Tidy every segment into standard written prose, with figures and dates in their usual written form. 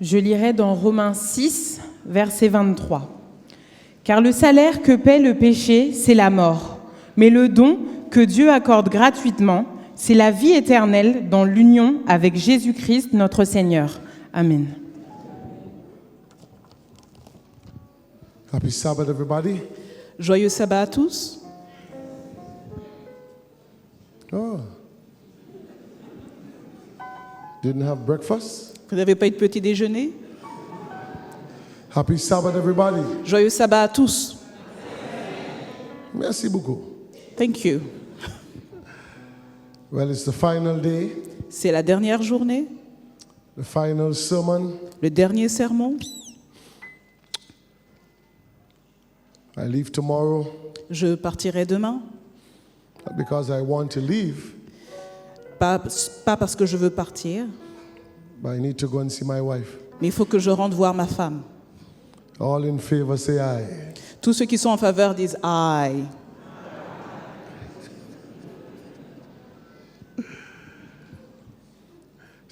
Je lirai dans Romains 6, verset 23. « Car le salaire que paie le péché, c'est la mort. Mais le don que Dieu accorde gratuitement, c'est la vie éternelle dans l'union avec Jésus-Christ, notre Seigneur. Amen. » Happy Sabbath, everybody. Joyeux sabbat à tous. Oh. Didn't have breakfast? Vous n'avez pas eu de petit déjeuner? Happy Sabbath, everybody. Joyeux sabbat à tous. Merci beaucoup. Thank you. Well, it's the final day, C'est la dernière journée, the final sermon. le dernier sermon. I leave tomorrow, Je partirai demain. not because I want to leave, Pas parce que je veux partir, but I need to go and see my wife. mais il faut que je rentre voir ma femme. All in favor, say aye. Tous ceux qui sont en faveur disent « aïe ».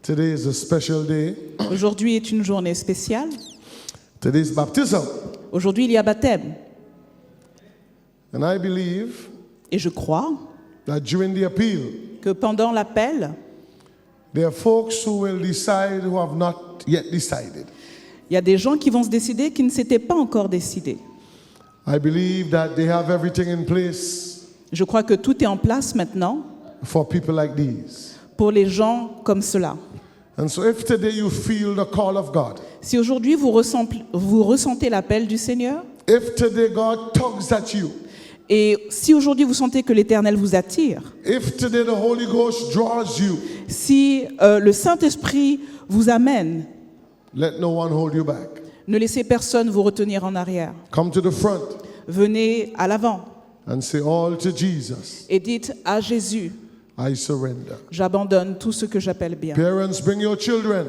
Today is a special day. Aujourd'hui est une journée spéciale. Today is baptism. Aujourd'hui, il y a baptême. And I believe Et je crois that during the appeal, que pendant l'appel, there are folks who will decide who have not yet decided. il y a des gens qui vont se décider qui ne s'étaient pas encore décidés. I believe that they have everything in place Je crois que tout est en place maintenant for people like these. pour les gens comme cela. And so if today you feel the call of God, Si aujourd'hui vous ressentez l'appel du Seigneur, if today God tugs at you, et si aujourd'hui vous sentez que l'Éternel vous attire, if today the Holy Ghost draws you, si le Saint-Esprit vous amène, let no one hold you back. ne laissez personne vous retenir en arrière. Come to the front Venez à l'avant and say all to Jesus, et dites à Jésus, I surrender. j'abandonne tout ce que j'appelle bien. Parents, bring your children.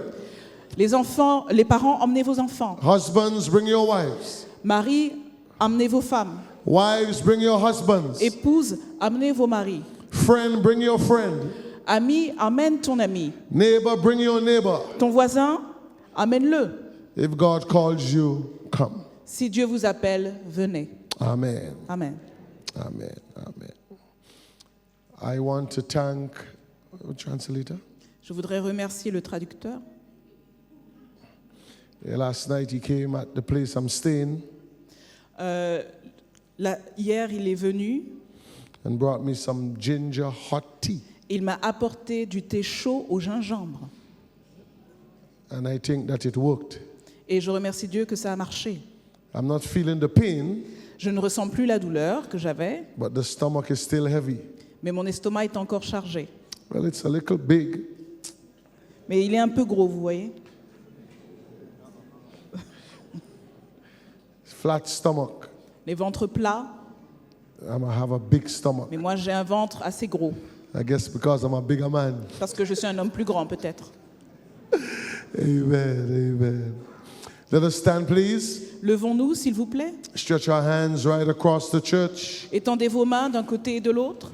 Les enfants, les parents, emmenez vos enfants. Husbands, bring your wives. Marie, emmenez vos femmes. Wives, bring your husbands. Épouses, amenez vos maris. Friend, bring your friend. Ami, amène ton ami. Neighbor, bring your neighbor. Ton voisin, amène-le. If God calls you, come. Si Dieu vous appelle, venez. Amen. Amen. Amen. Amen. I want to thank translator. Je voudrais remercier le traducteur. Last night he came at the place I'm staying Hier, il est venu. and brought me some ginger hot tea. Il m'a apporté du thé chaud au gingembre. And I think that it worked. Et je remercie Dieu que ça a marché. I'm not feeling the pain, Je ne ressens plus la douleur que j'avais, but the stomach is still heavy. mais mon estomac est encore chargé. Well, it's a little big. Mais il est un peu gros, vous voyez. Flat stomach. Les ventres plats, I have a big stomach. mais moi j'ai un ventre assez gros. I guess because I'm a bigger man. Parce que je suis un homme plus grand, peut-être. Amen. Amen. Let us stand, please. Levons-nous, s'il vous plaît. Stretch our hands right across the church. Étendez vos mains d'un côté et de l'autre.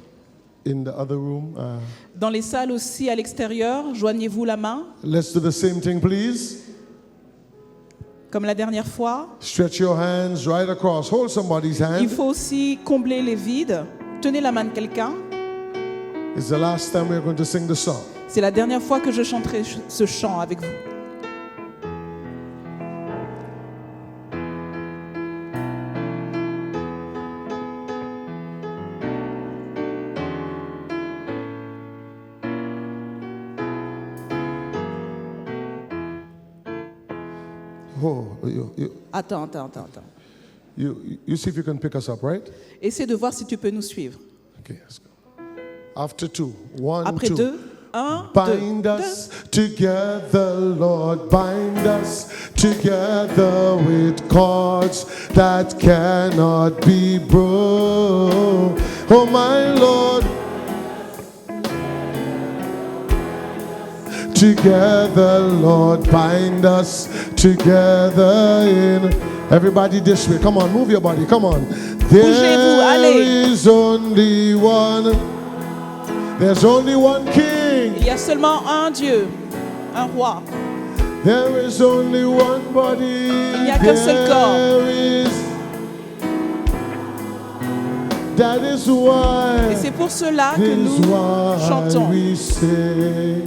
In the other room. Dans les salles aussi à l'extérieur, joignez-vous la main, Let's do the same thing, please. comme la dernière fois. Stretch your hands right across. Hold somebody's Il hand. faut aussi combler les vides. Tenez la main de quelqu'un. It's the last time we're going to sing the song. C'est la dernière fois que je chanterai ce chant avec vous. Oh, Attends. you see if you can pick us up, right? Essaie de voir si tu peux nous suivre. Okay, let's go. After two. One, Après two. 2, 1, Bind 2, us together, Lord. Bind us together with cords that cannot be broken. Oh, my Lord. Together, Lord, bind us together in. Everybody this way. Come on, move your body. Come on. Bougez-vous, allez. Is only one. There's only one king. Il y a seulement un Dieu, un roi. There is only one body. Il n'y a qu'un seul corps. That is why. Et c'est pour cela que This nous why chantons. we sing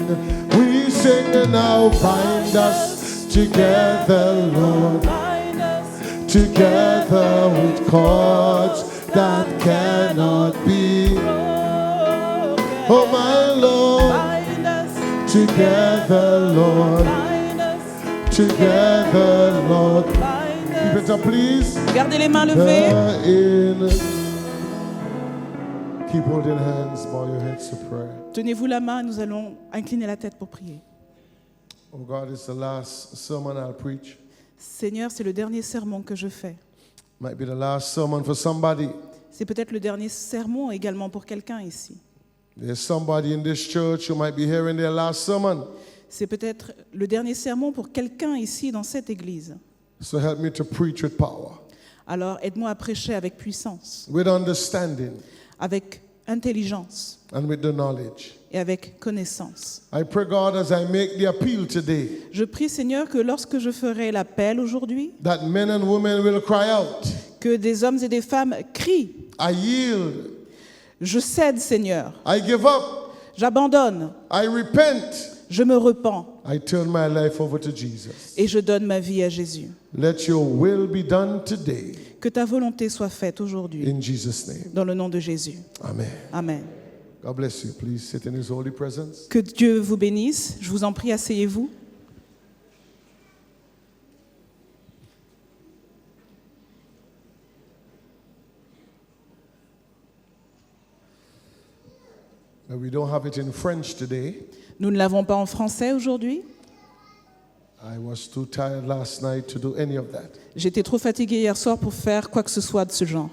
and now bind us together, Lord, together with cords that cannot be. Oh my Lord, together, Lord, together, Lord. Keep it up, please. Gardez les mains levées. Keep holding hands, bow your heads to prayer. Tenez-vous la main et nous allons incliner la tête pour prier. Oh God, it's the last sermon I'll preach. Seigneur, c'est le dernier sermon que je fais. Might be the last sermon for somebody. C'est peut-être le dernier sermon également pour quelqu'un ici. There's somebody in this church who might be hearing their last sermon. C'est peut-être le dernier sermon pour quelqu'un ici dans cette église. So help me to preach with power, Alors aide-moi à prêcher avec puissance, with understanding, avec intelligence and with the knowledge. et avec connaissance. I pray, God, as I make the appeal today, Je prie, Seigneur, que lorsque je ferai l'appel aujourd'hui, that men and women will cry out, que des hommes et des femmes crient. I yield, Je cède, Seigneur. I give up, J'abandonne. I repent, Je me repens I turn my life over to Jesus. et je donne ma vie à Jésus. Let your will be done today, Que ta volonté soit faite aujourd'hui, in Jesus' name. dans le nom de Jésus. Amen. Amen. God bless you. Please sit in his holy presence. Que Dieu vous bénisse. Je vous en prie, asseyez-vous. Now, we don't have it in French today. Nous ne l'avons pas en français aujourd'hui. I was too tired last night to do any of that. J'étais trop fatiguée hier soir pour faire quoi que ce soit de ce genre.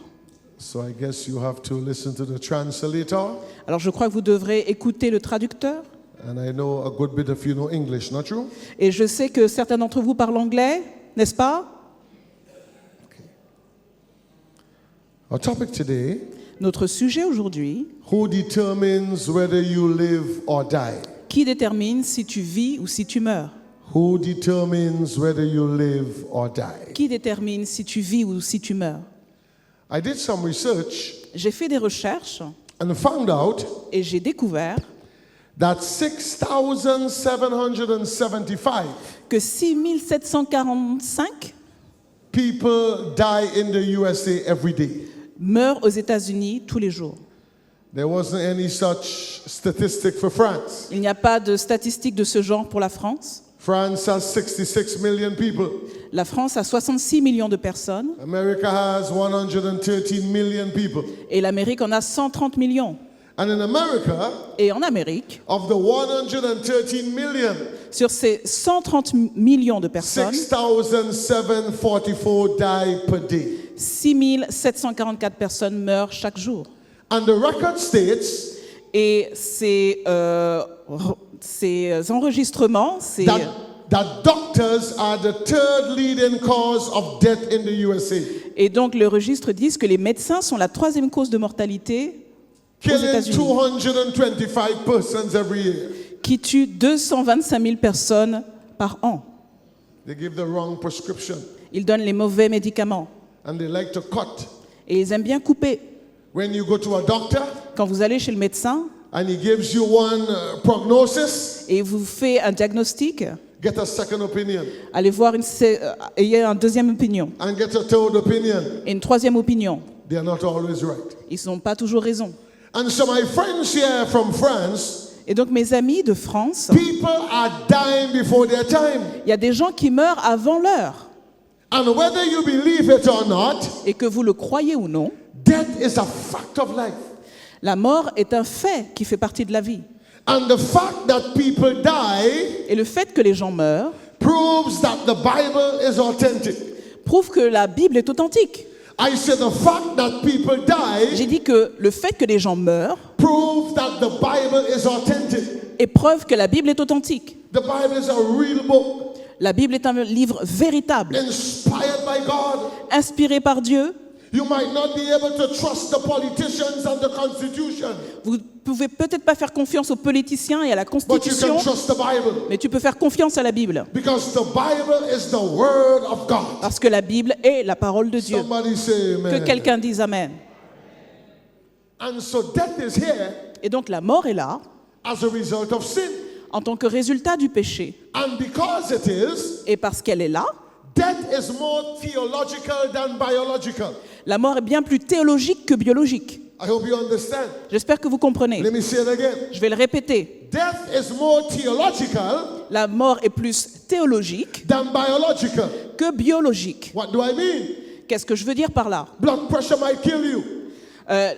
So I guess you have to listen to the translator. Alors je crois que vous devrez écouter le traducteur. And I know a good bit of you know English, not true? Et je sais que certains d'entre vous parlent anglais, n'est-ce pas? Our topic today, Notre sujet aujourd'hui, who determines whether you live or die? qui détermine si tu vis ou si tu meurs? Who determines whether you live or die? Qui détermine si tu vis ou si tu meurs? I did some research J'ai fait des recherches and found out et j'ai découvert that 6,775 que 6745 people die in the USA every day. meurent aux États-Unis tous les jours. There wasn't any such statistic for France. Il n'y a pas de statistiques de ce genre pour la France. France has 66 million people. La France a 66 millions de personnes America has 113 million people. et l'Amérique en a 130 millions. And in America, Et en Amérique, of the 113 million, sur ces 130 millions de personnes, 6,744 die per day. 6744 personnes meurent chaque jour. And the record states Et ces enregistrements, that doctors are the third leading cause of death in the USA. et donc le registre dit que les médecins sont la troisième cause de mortalité aux Killing États-Unis, 225 persons every year. qui tue 225 000 personnes par an. They give the wrong prescription Ils donnent les mauvais médicaments and they like to cut. et ils aiment bien couper. When you go to a doctor Quand vous allez chez le médecin and he gives you one prognosis, et il vous fait un diagnostic, get a second opinion allez voir ayez une deuxième opinion and get a third opinion. et une troisième opinion. They are not always right. Ils n'ont pas toujours raison. And so my friends here from France, Et donc mes amis de France, people are dying before their time. il y a des gens qui meurent avant l'heure. And whether you believe it or not, Et que vous le croyez ou non, death is a fact of life. la mort est un fait qui fait partie de la vie. And the fact that people die Et le fait que les gens meurent proves that the Bible is authentic. prouve que la Bible est authentique. I said the fact that people J'ai die dit que le fait que les gens meurent proves that the Bible is authentic. est preuve que la Bible est authentique. The Bible is a real book, La Bible est un livre véritable, inspired by God. inspiré par Dieu. You might not be able to trust the politicians and the Constitution. Vous pouvez peut-être pas faire confiance aux politiciens et à la but you Constitution, can trust the Bible. mais tu peux faire confiance à la Bible. Because the Bible is the Word of God. Parce que la Bible est la parole de Dieu. Somebody say Que amen. quelqu'un dise Amen. And so death is here Et donc la mort est là as a result of sin. en tant que résultat du péché. And because it is, Et parce qu'elle est là, death is more theological than biological. la mort est bien plus théologique que biologique. I hope you understand. J'espère que vous comprenez. Let me say it again. Je vais le répéter. Death is more theological La mort est plus théologique than biological. que biologique. What do I mean? Qu'est-ce que je veux dire par là? Blood pressure might kill you.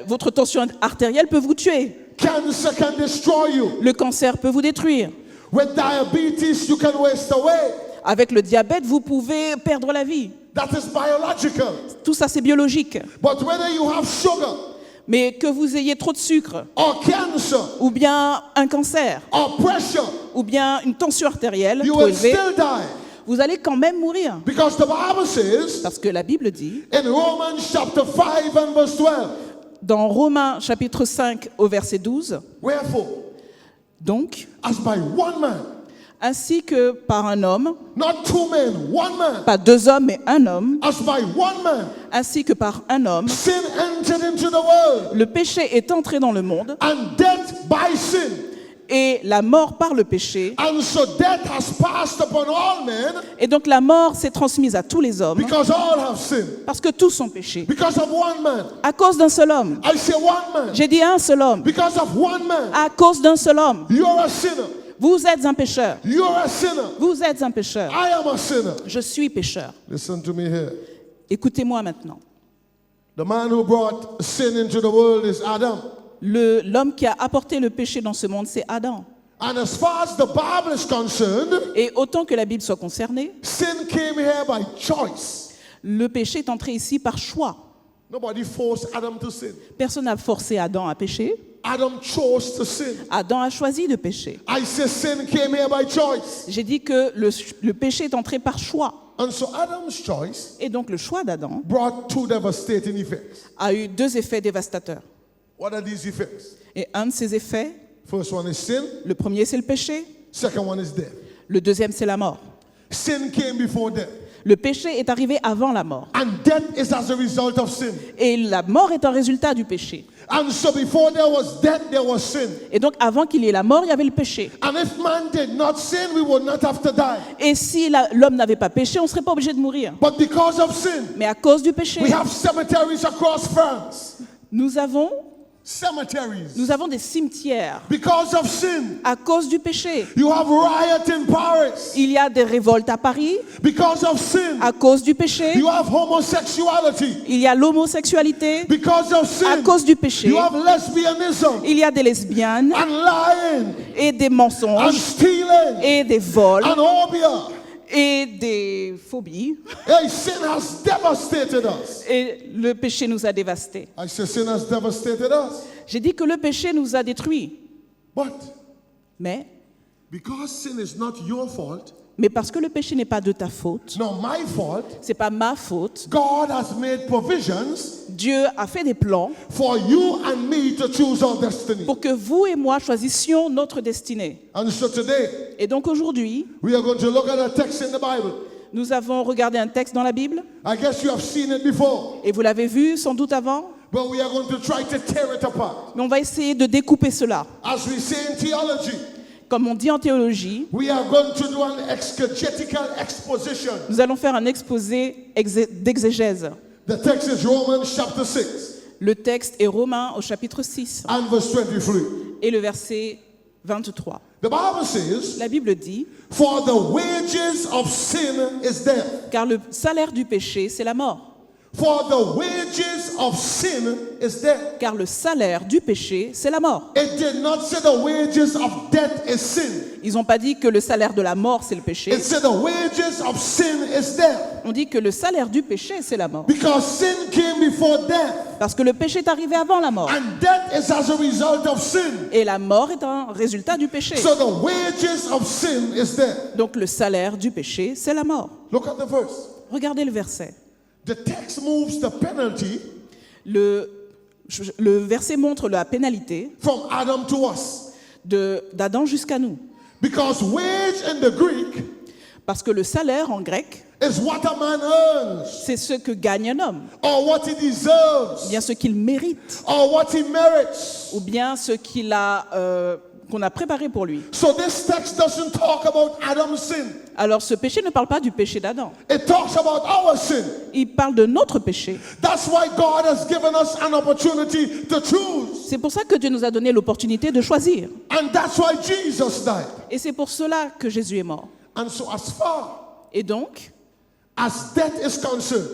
Votre tension artérielle peut vous tuer. Cancer can destroy you. Le cancer peut vous détruire. With diabetes, you can waste away. Avec le diabète, vous pouvez perdre la vie. That is biological. Tout ça, c'est biologique. But whether you have sugar Mais que vous ayez trop de sucre, or cancer ou bien un cancer, or pressure, ou bien une tension artérielle you trop will élevée, still die. vous allez quand même mourir. Because the Bible says Parce que la Bible dit, in Romans chapter 5 and verse 12, dans Romains chapitre 5 au verset 12, wherefore, donc, as by one man, ainsi que par un homme, not two men, one man, pas deux hommes mais un homme, as by one man, ainsi que par un homme, sin entered into the world, le péché est entré dans le monde and death by sin. et la mort par le péché. And so death has passed upon all men Et donc la mort s'est transmise à tous les hommes because all have sinned. parce que tous sont péchés. Because of one man. À cause d'un seul homme. I say one man. J'ai dit un seul homme. Because of one man. À cause d'un seul homme. You're a sinner. Vous êtes un pécheur. You're a sinner. Vous êtes un pécheur. I am a sinner. Je suis pécheur. Listen to me here. Écoutez-moi maintenant. The man who brought sin into the world is Adam. L'homme qui a apporté le péché dans ce monde, c'est Adam. And as far as the Bible is concerned, Et autant que la Bible soit concernée, sin came here by choice. le péché est entré ici par choix. Nobody forced Adam to sin. Personne n'a forcé Adam à pécher. Adam chose to sin. Adam a choisi de pécher. I say sin came here by choice. J'ai dit que le péché est entré par choix. And so Adam's choice Et donc le choix d'Adam brought two devastating effects. a eu deux effets dévastateurs. What are these effects? Et un de ces effets, First one is sin. le premier c'est le péché, Second one is death. le deuxième c'est la mort. Sin came before death. Le péché est arrivé avant la mort. And death is as a result of sin. Et la mort est un résultat du péché. And so before there was death, there was sin. Et donc avant qu'il y ait la mort, il y avait le péché. And if man did not sin, we would not have to die. Et si l'homme n'avait pas péché, on ne serait pas obligé de mourir. But because of sin, Mais à cause du péché, we have cemeteries across France. nous avons Cemeteries. des cimetières. Because of sin, À cause du péché, you have riot in Paris. il y a des révoltes à Paris. Because of sin, À cause du péché, you have homosexuality. il y a l'homosexualité. Because of À sin, cause du péché, you have lesbianism il y a des lesbiennes and lying et des and mensonges stealing et des vols and obeah. et des phobies. Hey, sin has devastated us. Et le péché nous a dévastés. I say sin has devastated us. J'ai dit que le péché nous a détruits. But Mais because sin is not your fault, parce que le péché n'est pas de ta faute, nor my fault, c'est pas ma faute. God has made provisions Dieu a fait des plans for you and me to choose our destiny. pour que vous et moi choisissions notre destinée. And so today, Et donc aujourd'hui, we are going to look at a text in the Bible. nous avons regardé un texte dans la Bible, I guess you have seen it before, et vous l'avez vu sans doute avant, but we are going to try to tear it apart. mais on va essayer de découper cela. As we say in theology, Comme on dit en théologie, we are going to do an exegetical exposition. nous allons faire un exposé d'exégèse. The text is Romans chapter 6 Le texte est Romains au chapitre 6 and verse 23. et le verset 23. The Bible says, La Bible dit, for the wages of sin is death. car le salaire du péché, c'est la mort. For the wages of sin is death. Car le salaire du péché, c'est la mort. It did not say the wages of death is sin. Ils n'ont pas dit que le salaire de la mort, c'est le péché. It said the wages of sin is death. On dit que le salaire du péché, c'est la mort. Because sin came before death. Parce que le péché est arrivé avant la mort. And death is as a result of sin. Et la mort est un résultat du péché. So the wages of sin is death. Donc le salaire du péché, c'est la mort. Look at the verse. Regardez le verset. The text moves the penalty Le Le verset montre la pénalité from Adam to us. d'Adam jusqu'à nous. Because wage in the Greek Parce que le salaire en grec, is what a man earns, c'est ce que gagne un homme, or what he deserves, ou bien ce qu'il mérite, or what he merits. ou bien ce qu'on a préparé pour lui. So this text doesn't talk about Adam's sin. Alors ce péché ne parle pas du péché d'Adam. It talks about our sin. Il parle de notre péché. That's why God has given us an opportunity to choose. C'est pour ça que Dieu nous a donné l'opportunité de choisir. And that's why Jesus died. Et c'est pour cela que Jésus est mort. And so as far Et donc, as death is concerned,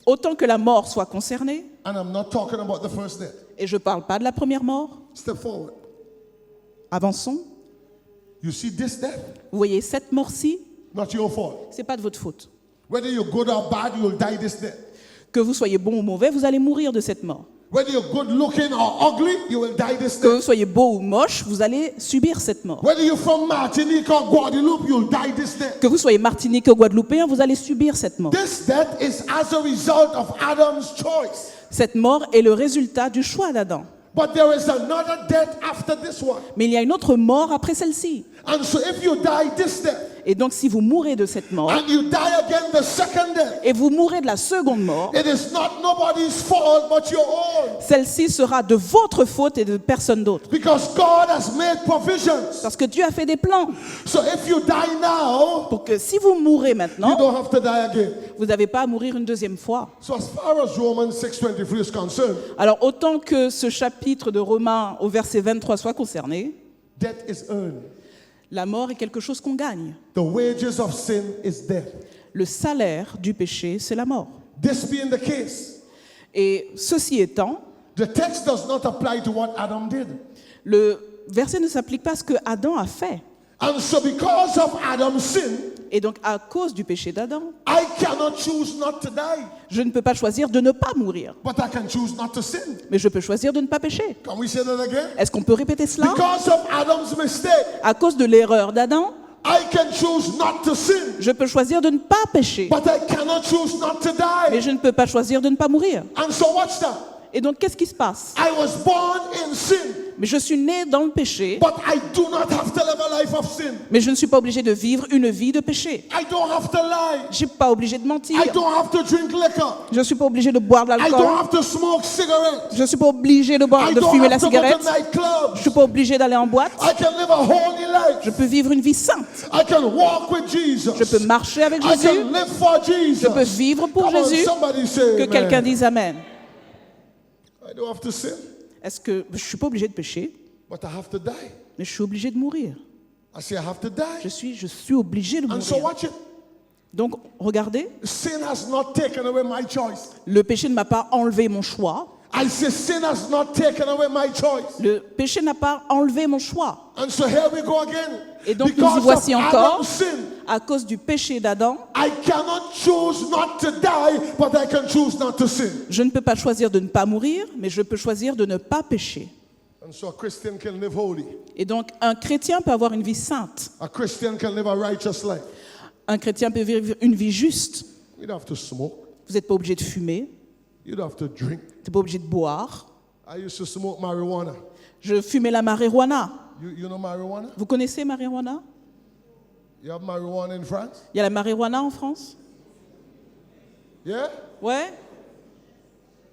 autant que la mort soit concernée, and I'm not talking about the first death. et je ne parle pas de la première mort, Step forward. avançons. You see this death? Vous voyez, cette mort-ci, Not your fault. ce n'est pas de votre faute. Whether you're good or bad, you will die this death. Que vous soyez bon ou mauvais, vous allez mourir de cette mort. Whether you're good looking or ugly, you will die this Que vous death. soyez beau ou moche, vous allez subir cette mort. Whether you're from Martinique or Guadeloupe, you'll die this death. Que vous soyez martiniquais ou guadeloupéen, vous allez subir cette mort. This death is as a result of Adam's choice. Cette mort est le résultat du choix d'Adam. But there is another death after this one. Mais il y a une autre mort après celle-ci. And so if you die this death, Et donc si vous mourrez de cette mort, and you die again the second death, et vous mourrez de la seconde mort, it is not nobody's fault but your own. celle-ci sera de votre faute et de personne d'autre. Because God has made provisions. Parce que Dieu a fait des plans So if you die now, pour que si vous mourrez you maintenant, don't have to die again. vous n'avez pas à mourir une deuxième fois. So as far as Romans 6:23 is concerned, Alors autant que ce chapitre de Romains au verset 23 soit concerné, death is earned. la mort est quelque chose qu'on gagne. The wages of sin is death. Le salaire du péché, c'est la mort. This being the case, Et ceci étant, the text does not apply to what Adam did. le verset ne s'applique pas à ce que Adam a fait. And so because of Adam's sin, Et donc à cause du péché d'Adam, I cannot choose not to die, je ne peux pas choisir de ne pas mourir, but I can choose not to sin. mais je peux choisir de ne pas pécher. Can we say that again? Est-ce qu'on peut répéter cela? Because of Adam's mistake, À cause de l'erreur d'Adam, I can choose not to sin, je peux choisir de ne pas pécher, but I cannot choose not to mais die. je ne peux pas choisir de ne pas mourir. And so watch that. Et donc qu'est-ce qui se passe? I was born in sin, Mais je suis né dans le péché, but I do not have to live a life of sin. mais je ne suis pas obligé de vivre une vie de péché. I don't have to lie. Je ne suis pas obligé de mentir. I don't have to drink liquor. Je ne suis pas obligé de boire de I don't l'alcool. have to smoke cigarettes. Je ne suis pas obligé de boire, I de don't fumer la have to go to cigarette. Je ne nightclubs. suis pas obligé d'aller en boîte. I can live a holy Je life. peux vivre une vie sainte. I can walk with Jesus. Je peux marcher avec I Jésus. can live for Jesus. Je peux vivre pour Come on, Jésus. somebody say Que amen. quelqu'un dise Amen. I don't have to sin, Est-ce que je ne suis pas obligé de pécher, but I have to die. mais je suis obligé de mourir. I say I have to die. Je suis obligé de And so mourir. watch it. Donc, regardez, Sin has not taken away my choice. le péché ne m'a pas enlevé mon choix. I say sin has not taken away my choice. Le péché n'a pas enlevé mon choix. And so here we go again. Et donc, nous y Because of voici encore. Adam's sin, À cause du péché d'Adam, I cannot choose not to die, but I can choose not to sin. je ne peux pas choisir de ne pas mourir, mais je peux choisir de ne pas pécher. And so a Christian can live holy. Et donc, un chrétien peut avoir une vie sainte. A Christian can live a righteous life. Un chrétien peut vivre une vie juste. You don't have to smoke. Vous n'êtes pas obligé de fumer, You don't have to drink. vous n'êtes pas obligé de boire. I used to smoke marijuana. Je fumais la marijuana. You know marijuana? Vous connaissez marijuana? You have marijuana in France? Il y a la marijuana en France? Yeah? Ouais.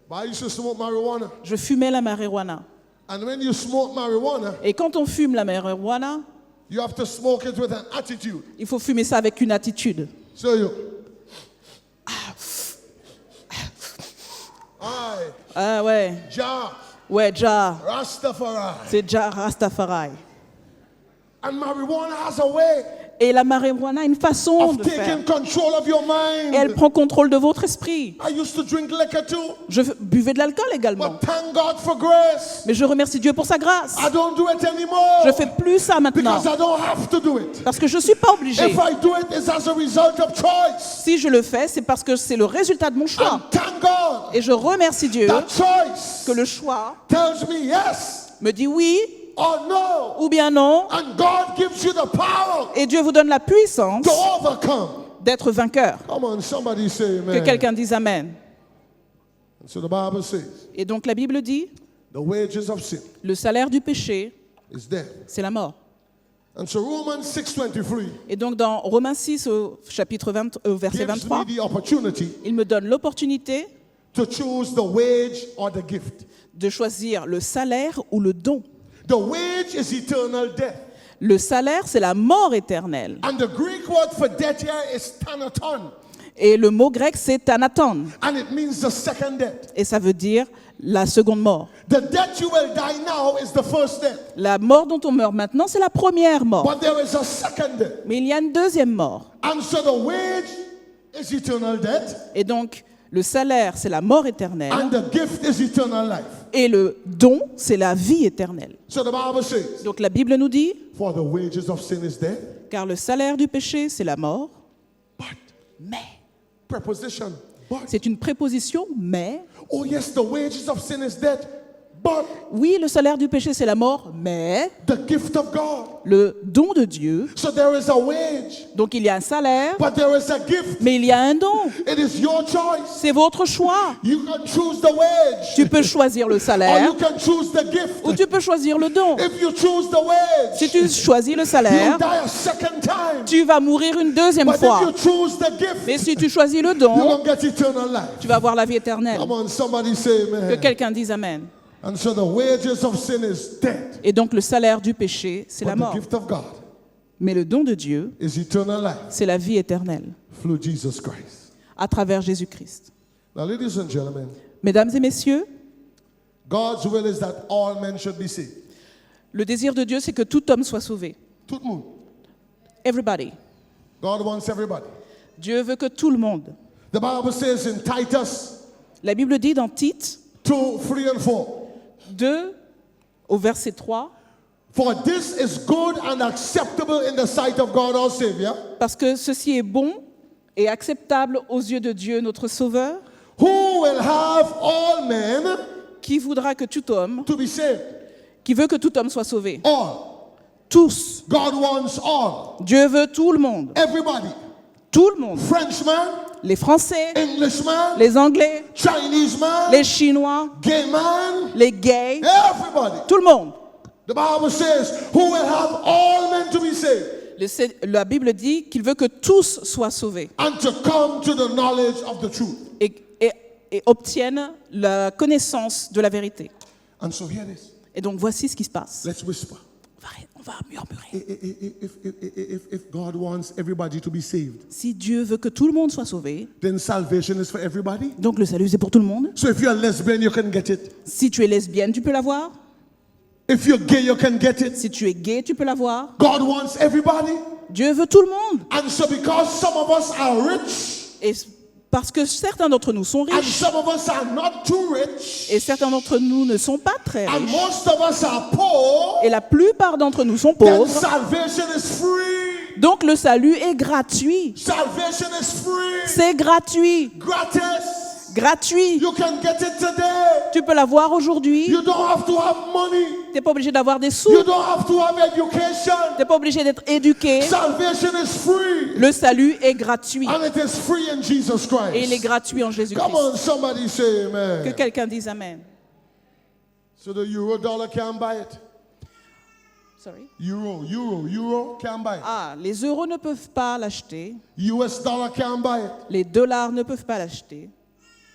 But I used to smoke marijuana. Je fumais la marijuana. And when you smoke marijuana, Et quand on fume la marijuana, you have to smoke it with an attitude. il faut fumer ça avec une attitude. So you. Aye, Ah ouais. Jah, Ouais, Jah. Rastafari. C'est Jah Rastafari. And marijuana has a way Et la marijuana a une façon of de faire. taking control of your Et elle mind. prend contrôle de votre esprit. I used to drink liquor too, Je buvais de l'alcool également. but thank God for grace. Mais je remercie Dieu pour sa grâce. I don't do it anymore Je fais plus ça maintenant. because I don't have to do it. Parce que je ne suis pas obligé. If I do it, it's as a result of choice. Si je le fais, c'est parce que c'est le résultat de mon choix. And thank God Et je remercie Dieu that choice que le choix tells me yes me dit oui or no. ou bien non. And God gives you the power Et Dieu vous donne la puissance to overcome. d'être vainqueur. Come on, somebody say Que amen. quelqu'un dise Amen. And so the Bible says, Et donc la Bible dit, the wages of sin le salaire du péché, is death. c'est la mort. And so Romans 6:23 Et donc dans Romains 6 au chapitre verset gives 23, me the opportunity il me donne l'opportunité to choose the wage or the gift. de choisir le salaire ou le don. The wage is eternal death. Le salaire, c'est la mort éternelle. And the Greek word for death here is thanaton. Et le mot grec, c'est thanaton. And it means the second death. Et ça veut dire la seconde mort. The death you will die now is the first death. La mort dont on meurt maintenant, c'est la première mort. But there is a second death. Mais il y a une deuxième mort. And so the wage is eternal death. Et donc, le salaire, c'est la mort éternelle. And the gift is eternal life. Et le don, c'est la vie éternelle. So the Bible says, Donc la Bible nous dit, for the wages of sin is death. car le salaire du péché, c'est la mort. But, Mais, preposition, but. c'est une préposition, mais. Oh yes, the wages of sin is death. But Oui, le salaire du péché, c'est la mort, mais the gift of God. le don de Dieu. So there is a wage, Donc il y a un salaire, but there is a gift. mais il y a un don. It is your choice. C'est votre choix. You can choose the wage. Tu peux choisir le Or salaire you can choose the gift. ou tu peux choisir le don. If you choose the wage, Si tu choisis le you salaire, die a second time. tu vas mourir une deuxième But fois. if you choose the gift, Mais si tu choisis le you don, will get eternal life. tu vas avoir la vie éternelle. Come on, somebody say Que amen. quelqu'un dise Amen. And so the wages of sin is death. Et donc le salaire du péché, c'est la But the mort. gift of God Mais le don de Dieu, is eternal life c'est la vie éternelle through Jesus Christ. à travers Jésus-Christ. Now, ladies and gentlemen, Mesdames et messieurs, God's will is that all men should be saved. le désir de Dieu, c'est que tout homme soit sauvé. Tout le monde. Everybody. God wants everybody. Dieu veut que tout le monde. The Bible says in Titus La Bible dit dans Tite 2, 3 and 4, 2 au verset 3, for this is good and acceptable in the sight of God our Savior, parce que ceci est bon et acceptable aux yeux de Dieu notre Sauveur, who will have all men qui voudra que tout homme, to be saved. qui veut que tout homme soit sauvé. All. Tous. God wants all. Dieu veut tout le monde. Everybody. Tout le monde. Frenchman, Les Français, Englishman, les Anglais, Chinese man, les Chinois, gay man, les gays, everybody. tout le monde. The Bible says, who will have all men to be saved La Bible dit qu'il veut que tous soient sauvés and to come to the knowledge of the truth. et obtiennent la connaissance de la vérité. And so here it is. Et donc voici ce qui se passe. Let's whisper. On va murmurer. If God wants everybody to be saved, Si Dieu veut que tout le monde soit sauvé, then salvation is for everybody. donc le salut c'est pour tout le monde. So if you're a lesbian, you can get it. Si tu es lesbienne, tu peux l'avoir. If you're gay, you can get it. Si tu es gay, tu peux l'avoir. God wants everybody. Dieu veut tout le monde. And so because some of us are rich Et parce que certains d'entre nous sont and riches some of us are not too rich et certains d'entre nous ne sont pas très and riches most of us are poor, et la plupart d'entre nous sont then pauvres, salvation is free. donc le salut est gratuit. Salvation is free. C'est gratuit. Gratis. Gratuit. You can get it today. Tu peux l'avoir aujourd'hui. You don't have to have money. Tu n'es pas obligé d'avoir des sous. You don't have to have education. Tu n'es pas obligé d'être éduqué. Salvation is free. Le salut est gratuit. And it is free in Jesus Et il est Christ. gratuit en Come Jésus-Christ. on, somebody say Que amen. quelqu'un dise Amen. So the euro dollar can't buy it. Sorry. Euro can't buy it. Ah, les euros ne peuvent pas l'acheter. US dollar can't buy it. Les dollars ne peuvent pas l'acheter.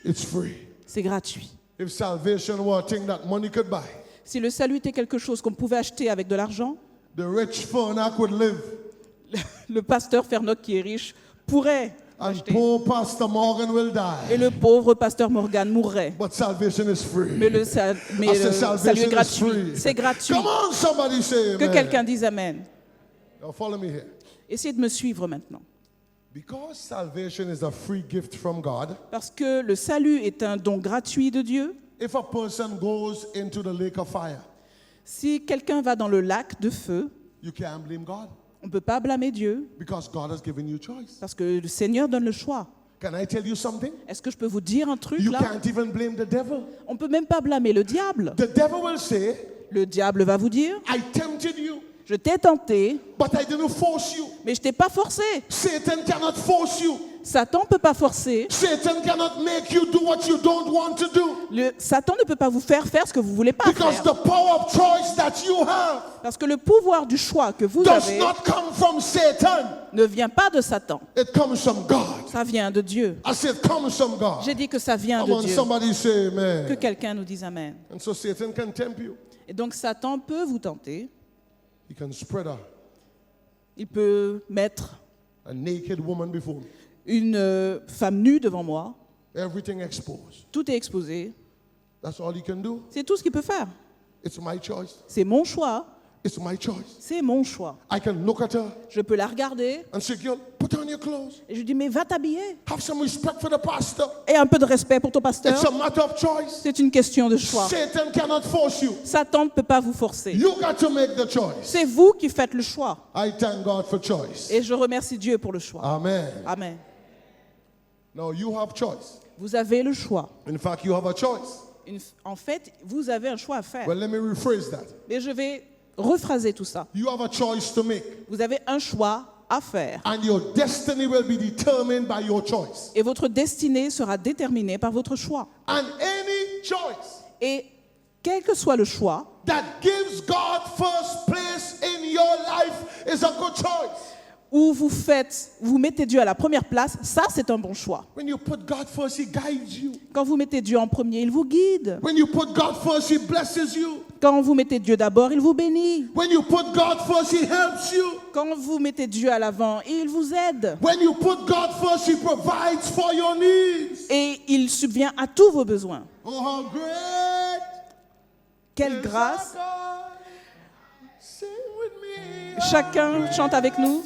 It's free. C'est gratuit. If salvation were a thing that money could buy, Si le salut était quelque chose qu'on pouvait acheter avec de l'argent, the rich Fernak would live. le pasteur Fernoc qui est riche pourrait And acheter. poor Pastor Morgan will Et die. le pauvre pasteur Morgan mourrait. But salvation is free. Mais le I salut said salvation est is gratuit. free. C'est gratuit. Come on, somebody say Que amen. quelqu'un dise Amen. Now follow me here. Essayez de me suivre maintenant. Because salvation is a free gift from God, Parce que le salut est un don gratuit de Dieu. if a person goes into the lake of fire, Si quelqu'un va dans le lac de feu, you can't blame God on ne peut pas blâmer Dieu because God has given you choice. parce que le Seigneur donne le choix. Can I tell you something? Est-ce que je peux vous dire un truc You là? can't even blame the devil. On ne peut même pas blâmer le diable. The devil will say, Le diable va vous dire, I tempted you, je t'ai tenté, but I didn't force you. mais je t'ai pas forcé. Satan cannot force you. Satan ne peut pas forcer. Satan cannot make you do what you don't want to do. Satan ne peut pas vous faire ce que vous ne voulez pas Because faire. the power of choice that you have Parce que le pouvoir du choix que vous does avez not come from Satan. ne vient pas de Satan. It comes from God. Ça vient de Dieu. I said, comes from God. J'ai dit que ça vient Come de on, Dieu. somebody say Que amen. quelqu'un nous dise Amen. And so Satan can tempt you. Et donc Satan peut vous tenter. He can spread Il peut mettre a naked woman before me. une femme nue devant moi. Everything exposed. Tout est exposé. That's all he can do. C'est tout ce qu'il peut faire. It's my choice. C'est mon choix. It's my choice. C'est mon choix. I can look at her Je peux la regarder and say, girl, put on your clothes. et je lui dis mais va t'habiller. Have some respect for the pastor. Et un peu de respect pour ton pasteur. It's a matter of choice. C'est une question de choix. Satan cannot force you. Satan ne peut pas vous forcer. You got to make the choice. C'est vous qui faites le choix. I thank God for choice. Et je remercie Dieu pour le choix. Amen. Amen. Now you have choice. Vous avez le choix. In fact, you have a choice. En fait, vous avez un choix à faire. Well, let me rephrase that. Mais je vais rephraser tout ça. You have a choice to make. Vous avez un choix à faire. And your destiny will be determined by your choice. Et votre destinée sera déterminée par votre choix. And any choice Et quel que soit le choix, that gives God first place in your life is a good choice. où vous mettez Dieu à la première place, ça c'est un bon choix. When you put God first, He guides you. Quand vous mettez Dieu en premier, il vous guide. When you put God first, He blesses you. Quand vous mettez Dieu d'abord, il vous bénit. When you put God first, He helps you. Quand vous mettez Dieu à l'avant, il vous aide. When you put God first, He provides for your needs. Et il subvient à tous vos besoins. Oh, how great Quelle is grâce. our God. Sing with me. Chacun chante avec nous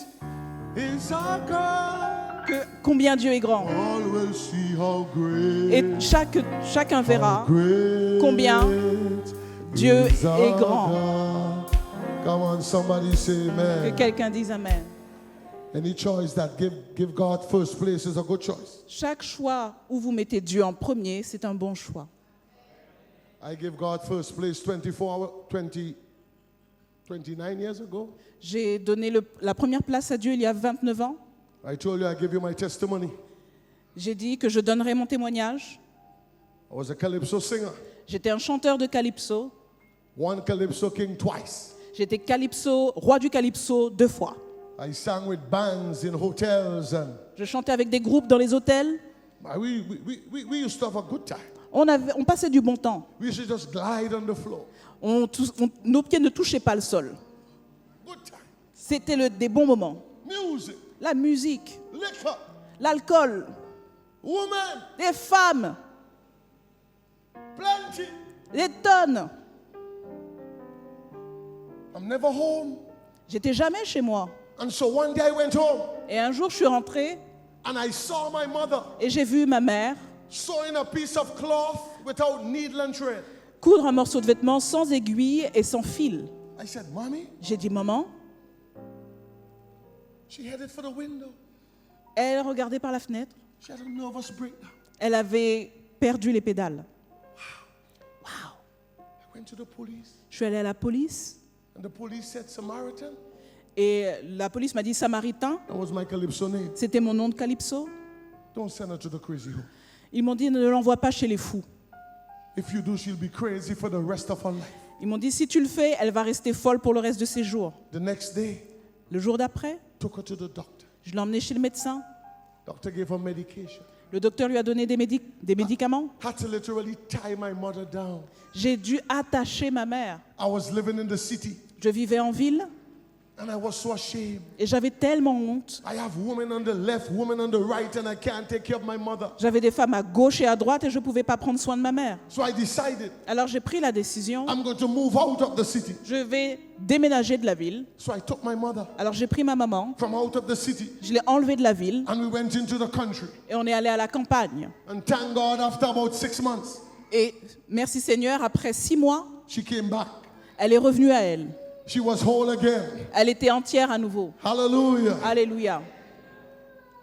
Is our God. que combien Dieu est grand. All will see how great. Et chacun verra Great combien Dieu is our est grand. God. Come on, somebody say Que amen. quelqu'un dise Amen. Any choice that give God first place is a good choice. Chaque choix où vous mettez Dieu en premier, c'est un bon choix. I give God first place 29 years ago. J'ai donné la première place à Dieu il y a 29 ans. I told you I give you my testimony. J'ai dit que je donnerais mon témoignage. I was a calypso singer. J'étais un chanteur de calypso. One calypso king twice. J'étais roi du calypso 2 fois. I sang with bands in hotels and Je chantais avec des groupes dans les hôtels. we used to have a good time. On passait du bon temps. We used to just glide on the floor. Nos pieds ne touchaient pas le sol. Good time. C'était des bons moments. Music, La musique, liquor, l'alcool, women, les femmes, plenty. les tonnes. I'm never home. J'étais jamais chez moi. And so one day I went home Et un jour, je suis rentrée and I saw my mother et j'ai vu ma mère sewing a piece of cloth without needle and thread. coudre un morceau de vêtement sans aiguille et sans fil. I said, Mommy, J'ai dit, maman, she headed for the window. elle regardait par la fenêtre. She had a nervous breakdown. Elle avait perdu les pédales. I went to the police Je suis allée à la police and the police said Samaritan. et la police m'a dit Samaritain. That was my calypso name. C'était mon nom de calypso. Don't send her to the crazy home. Ils m'ont dit ne l'envoie pas chez les fous. If you do, she'll be crazy for the rest of her life. Ils m'ont dit si tu le fais, elle va rester folle pour le reste de ses jours. The next day, Le jour d'après, took her to the doctor. je l'ai emmenée chez le médecin. Doctor gave her medication. Le docteur lui a donné des médicaments. Had to literally tie my mother down. J'ai dû attacher ma mère. I was living in the city Je vivais en ville and I was so ashamed. et j'avais tellement honte. I have women on the left, women on the right, and I can't take care of my mother. J'avais des femmes à gauche et à droite et je ne pouvais pas prendre soin de ma mère. So I decided Alors j'ai pris la décision, I'm going to move out of the city. je vais déménager de la ville. So I took my mother Alors j'ai pris ma maman, from out of the city je l'ai enlevée de la ville and we went into the country. et on est allé à la campagne. And thank God, after about 6 months, Et merci Seigneur, après 6 mois, she came back. elle est revenue à elle. She was whole again. Elle était entière à nouveau. Hallelujah. Alléluia.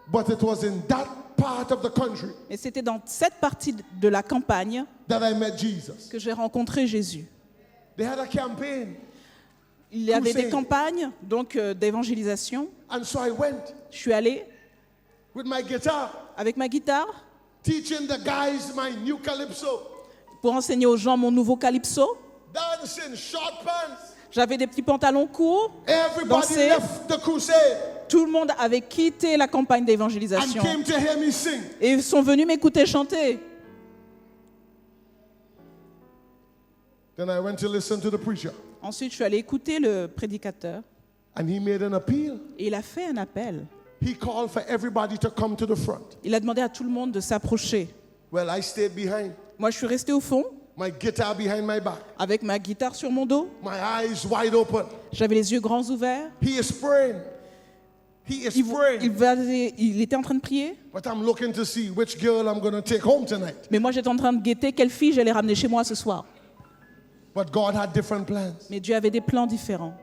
But it was in that part of the country Et c'était dans cette partie de la campagne that I met Jesus. que j'ai rencontré Jésus. They had a campaign. Il y avait Crusade. des campagnes donc d'évangélisation. And so I went. Je suis allée with my guitar, avec ma guitare, teaching the guys my new calypso, pour enseigner aux gens mon nouveau calypso. dancing, short pants. J'avais des petits pantalons courts. Everybody Danser. left the crusade Tout le monde avait quitté la campagne and d'évangélisation came to hear me sing. et ils sont venus m'écouter chanter. Then I went to listen to the preacher, Ensuite, je suis allée écouter le prédicateur and he made an appeal. et il a fait un appel. He called for everybody to come to the front. Il a demandé à tout le monde de s'approcher. Well, I stayed behind, Moi, je suis restée au fond my guitar behind my back, avec ma guitare sur mon dos. my eyes wide open. J'avais les yeux grands ouverts. He is praying. He is praying. Il était en train de prier. But I'm looking to see which girl I'm going to take home tonight. Mais moi, j'étais en train de guetter quelle fille j'allais ramener chez moi ce soir. But God had different plans. Mais Dieu avait des plans différents.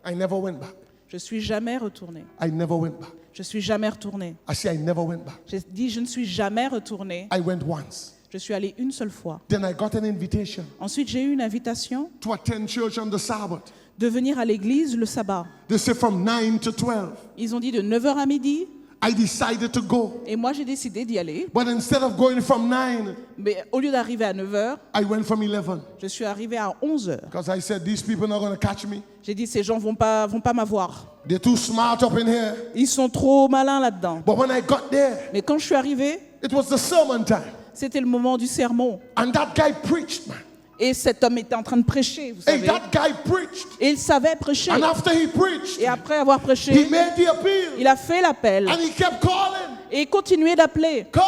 I never went back. Je suis jamais retournée. I never went back. Je suis jamais retournée. I say I never went back. J'ai dit, je ne suis jamais retournée. I went once. Je suis allée une seule fois. Then I got an invitation Ensuite, j'ai eu une invitation to attend church on the Sabbath. de venir à l'église le sabbat. They say from 9 to 12. Ils ont dit de 9h à midi. I decided to go. Et moi, j'ai décidé d'y aller. But instead of going from 9, Mais au lieu d'arriver à 9h, I went from 11. je suis arrivée à 11h. Because I said, these people are not going to catch me. J'ai dit, ces gens vont pas m'avoir. They're too smart up in here. Ils sont trop malins là-dedans. But when I got there, Mais quand je suis arrivée, it was the sermon time. c'était le moment du sermon. And that guy preached, man. Et cet homme était en train de prêcher, vous Hey, savez. that guy preached. Et il savait prêcher. And after he preached, Et après avoir he prêché, made the appeal. il a fait l'appel. And he kept calling. Et il continuait d'appeler. Come.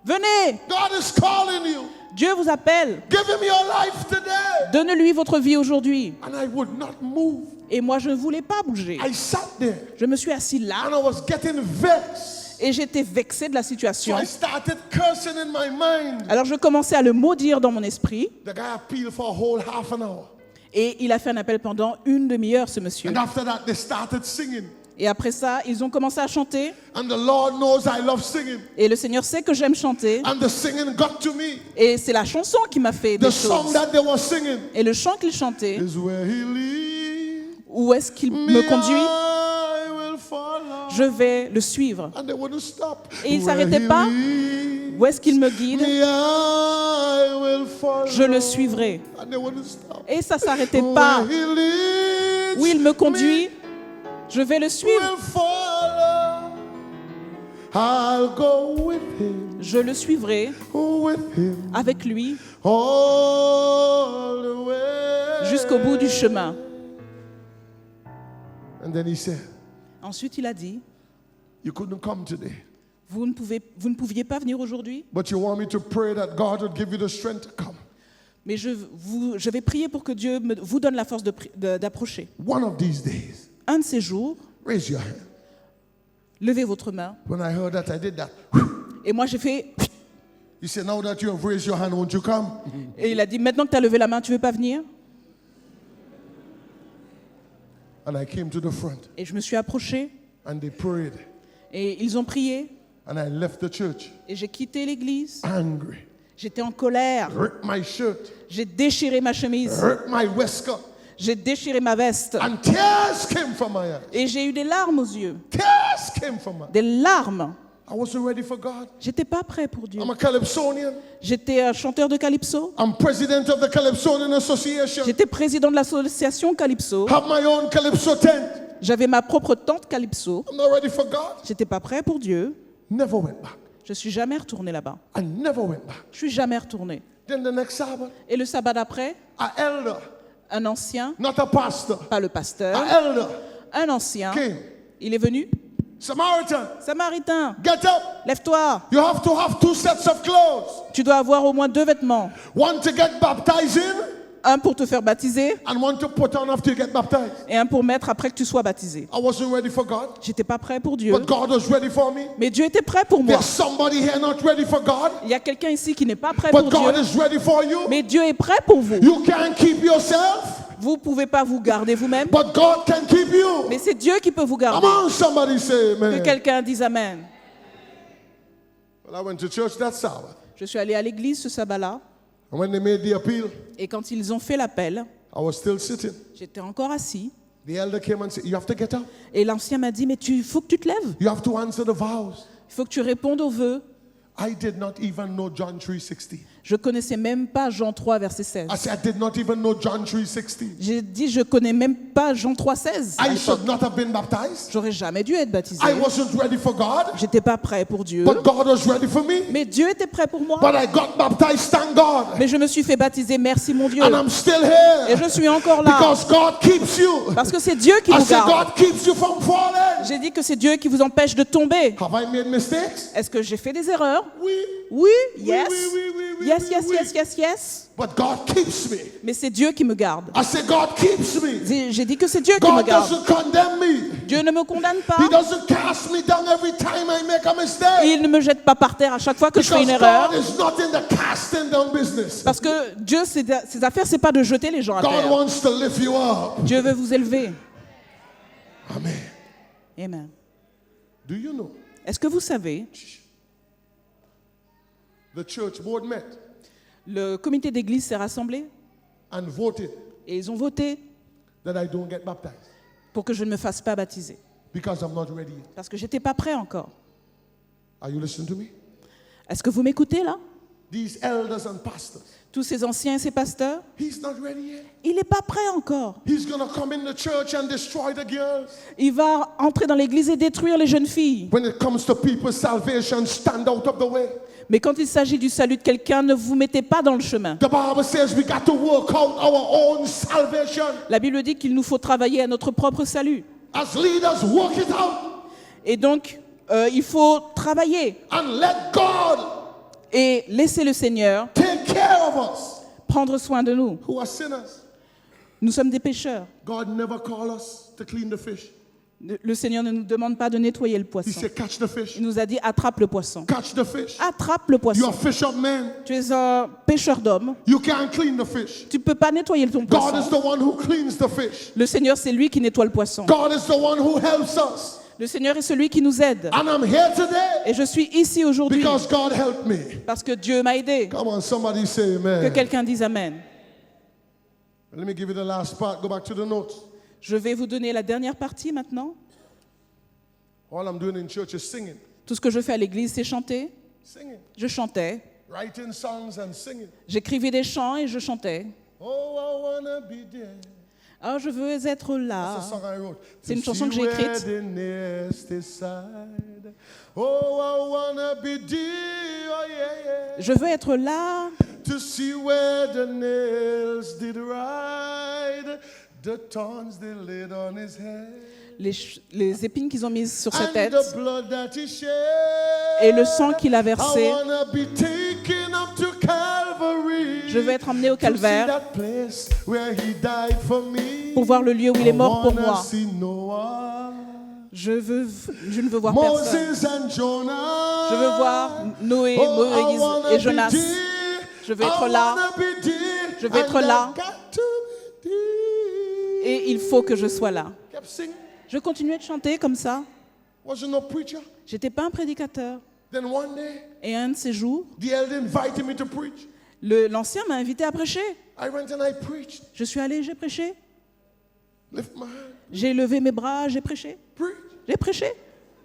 Venez, God is calling you. Dieu vous appelle. Give him your life today. Donnez-lui votre vie aujourd'hui. And I would not move. Et moi, je ne voulais pas bouger. I sat there. Je me suis assis là And I was getting vexed. et j'étais vexée de la So situation. I started cursing in my mind. Alors je commençais à le maudire dans mon esprit. The guy appealed for a whole half an hour. Et il a fait un appel pendant une demi-heure, ce monsieur. And after that, they started singing. Et après ça, ils ont commencé à chanter. And the Lord knows I love singing. Et le Seigneur sait que j'aime chanter. And the singing got to me. Et c'est la chanson qui m'a fait The des song choses. that they were singing Et le chant qu'il chantait, is where he leads où est-ce qu'il me conduit, I will follow. je vais le suivre. And they wouldn't stop. Et il Where s'arrêtait he pas. leads Où est-ce qu'il me guide, I will follow. je le suivrai. And they wouldn't stop. Et ça s'arrêtait pas. Where he leads Où il me conduit, je vais le suivre. will follow. I'll go with him, Je le suivrai with him avec lui all the way. jusqu'au bout du chemin. And then he said, Ensuite, il a dit, you couldn't come today, vous ne pouviez pas venir aujourd'hui, but you want me to pray that God would give you the strength to come. mais je vais prier pour que Dieu vous donne la force d'approcher. One of these days, Un de ces jours, raise your hand. levez votre main. When I heard that, I did that. Et moi, j'ai fait... He said, now that you have raised your hand, won't you come? Et il a dit, maintenant que tu as levé la main, tu veux pas venir? And I came to the front, Et je me suis approchée, and they prayed. et ils ont prié, And I left the church et j'ai quitté l'église. angry. J'étais en colère, Ripped my shirt, j'ai déchiré ma chemise, ripped my waistcoat, j'ai déchiré ma veste, and tears came from my eyes. et j'ai eu des larmes aux yeux, Tears came from my eyes. des larmes. I wasn't ready for God. J'étais pas prêt pour Dieu. I'm a Calypsonian. J'étais un chanteur de calypso, I'm president of the Calypsonian Association. j'étais président de l'association Calypso, Have my own Calypso tent. j'avais ma propre tente Calypso, I'm not ready for God. j'étais pas prêt pour Dieu. Never went back. Je suis jamais retourné là-bas. I never went back. Je suis jamais retourné. Then the next Sabbath, Et le sabbat d'après, an elder, un ancien, not a pastor, pas le pasteur, an elder un ancien, came. il est venu. Samaritan, Samaritain, get up. lève-toi. You have to have 2 sets of clothes. Tu dois avoir au moins 2 vêtements. One to get baptized in, Un pour te faire baptiser and one to put on after you get baptized. et un pour mettre après que tu sois baptisé. I wasn't ready for God, J'étais pas prêt pour Dieu, but God was ready for me. mais Dieu était prêt pour moi. There's somebody here not ready for God, Il y a quelqu'un ici qui n'est pas prêt but pour God Dieu, is ready for you. mais Dieu est prêt pour vous. You can't keep yourself, Vous pouvez pas vous garder vous-même, but God can keep you. mais c'est Dieu qui peut vous Come garder. on, somebody say Que amen. quelqu'un dise Amen. Well, I went to church that Sabbath, Je suis allé à l'église ce sabbat-là, and when they made the appeal, et quand ils ont fait l'appel, I was still sitting. j'étais encore assis, The elder came and said, you have to get up. Et l'ancien m'a dit, mais il faut que tu te lèves. You have to answer the vows. Il faut que tu répondes aux vœux. I did not even know John 3:16. Je connaissais même pas Jean 3, verset 16. I said, I did not even know John 3:16. J'ai dit, je connais même pas Jean 3, 16. à I l'époque. should not have been baptized. J'aurais jamais dû être baptisé. I wasn't ready for God, J'étais pas prêt pour Dieu. but God was ready for me. Mais Dieu était prêt pour moi. But I got baptized, thank God. Mais je me suis fait baptiser, merci mon Dieu. And I'm still Et here je suis encore là. because God keeps you. Parce que c'est Dieu qui I vous said, garde. God keeps you from falling. J'ai dit que c'est Dieu qui vous empêche de tomber. Have I made mistakes? Est-ce que j'ai fait des erreurs? Oui. Oui, yes. oui, Yes, oui, yes, oui. yes, yes, yes. But God keeps me. Mais c'est Dieu qui me garde. I said, God keeps me. J'ai dit que c'est Dieu qui me God garde. doesn't condemn me. Dieu ne me condamne pas. He doesn't cast me down every time I make a mistake. Il ne me jette pas par terre à chaque fois que je fais Because une erreur. God is not in the casting down business. Parce que Dieu, ses affaires, c'est pas de jeter les gens à God terre. wants to lift you up. Dieu veut vous élever. Amen. Amen. Do you know Est-ce que vous savez, the church board met le comité d'église s'est rassemblé and voted et ils ont voté that I don't get baptized pour que je ne me fasse pas baptiser. because I'm not ready yet. Parce que j'étais pas prêt encore. Are you listening to me? Est-ce que vous m'écoutez là? These elders and pastors, Tous ces anciens et ces pasteurs, he's not ready yet. il n'est pas prêt encore. He's going to come in the church and destroy the girls. Il va entrer dans l'église et détruire les jeunes filles. When it comes to people's salvation, stand out of the way. Mais quand il s'agit du salut de quelqu'un, ne vous mettez pas dans le chemin. The Bible says we got to work out our own salvation. La Bible dit qu'il nous faut travailler à notre propre salut. As leaders, work it out Et donc, il faut travailler and let God et laisser le Seigneur take care of us prendre soin de nous. who are sinners. Nous sommes des pécheurs. God never called us to clean the fish. Le Seigneur ne nous demande pas de nettoyer le He poisson. said, catch the fish. Il nous a dit, attrape le poisson. Catch the fish. Attrape le You're poisson. a fisherman. Tu es un pêcheur d'hommes. You can't clean the fish. Tu ne peux pas nettoyer ton God is poisson. the one who cleans the fish. Le Seigneur, c'est lui qui nettoie le poisson. God is the one who helps us. Le Seigneur est celui qui nous aide. And I'm here today Et je suis ici aujourd'hui because God helped me. parce que Dieu m'a aidé. Come on, somebody say Que amen. quelqu'un dise Amen. Let me give you the last part. Go back to the notes. Je vais vous donner la dernière partie maintenant. All I'm doing in church is singing. Tout ce que je fais à l'église, c'est chanter. Singing. Je chantais. Writing songs and singing. J'écrivais des chants et je chantais. Oh, I wanna be there. Ah, je veux être That's là. a song I wrote. C'est une To chanson que see j'ai where écrite. the nest is side. Oh, I wanna be there. Oh, yeah, yeah. Je veux être là. To see where the nails did ride. The thorns they laid on his head. Les épines qu'ils ont mises sur sa And tête the blood that he shed. et le sang qu'il a versé. I wanna be taken up to Calvary. Je veux être emmené au To see calvaire that place where he died for me. pour voir le lieu où il est mort pour I wanna moi. see Noah, Je ne veux voir personne. Moses and Jonah. Je veux voir Noé, Oh, I Moïse wanna et be Jonas. there. Je veux I être là. wanna be there. Je veux être And I là. got to be there. Et il faut que je sois là. Kept singing. Je continuais de chanter comme ça. Wasn't no preacher. J'étais pas un prédicateur. Then one day, Et un de ces jours, the elder invited me to preach. l'ancien m'a invité à prêcher. I went and I preached. Je suis allé, j'ai prêché. Lift my hand. J'ai levé mes bras, j'ai prêché. Preach. J'ai prêché.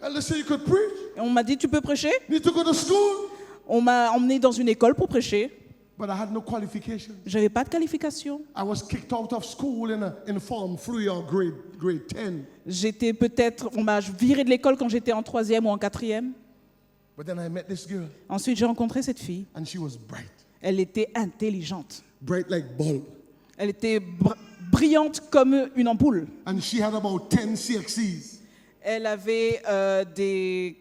Elder said you could preach. Et on m'a dit, tu peux prêcher? Need to go to school. On m'a emmené dans une école pour prêcher. But I had no qualifications. J'avais pas de qualification. I was kicked out of school in Form 3 or grade 10. On m'a viré de l'école quand j'étais en 3e ou en 4e. But then I met this girl, Ensuite, j'ai rencontré cette fille. and she was bright. Elle était intelligente. Bright like bulb. Elle était brillante comme une ampoule. And she had about 10 CXCs. Elle avait des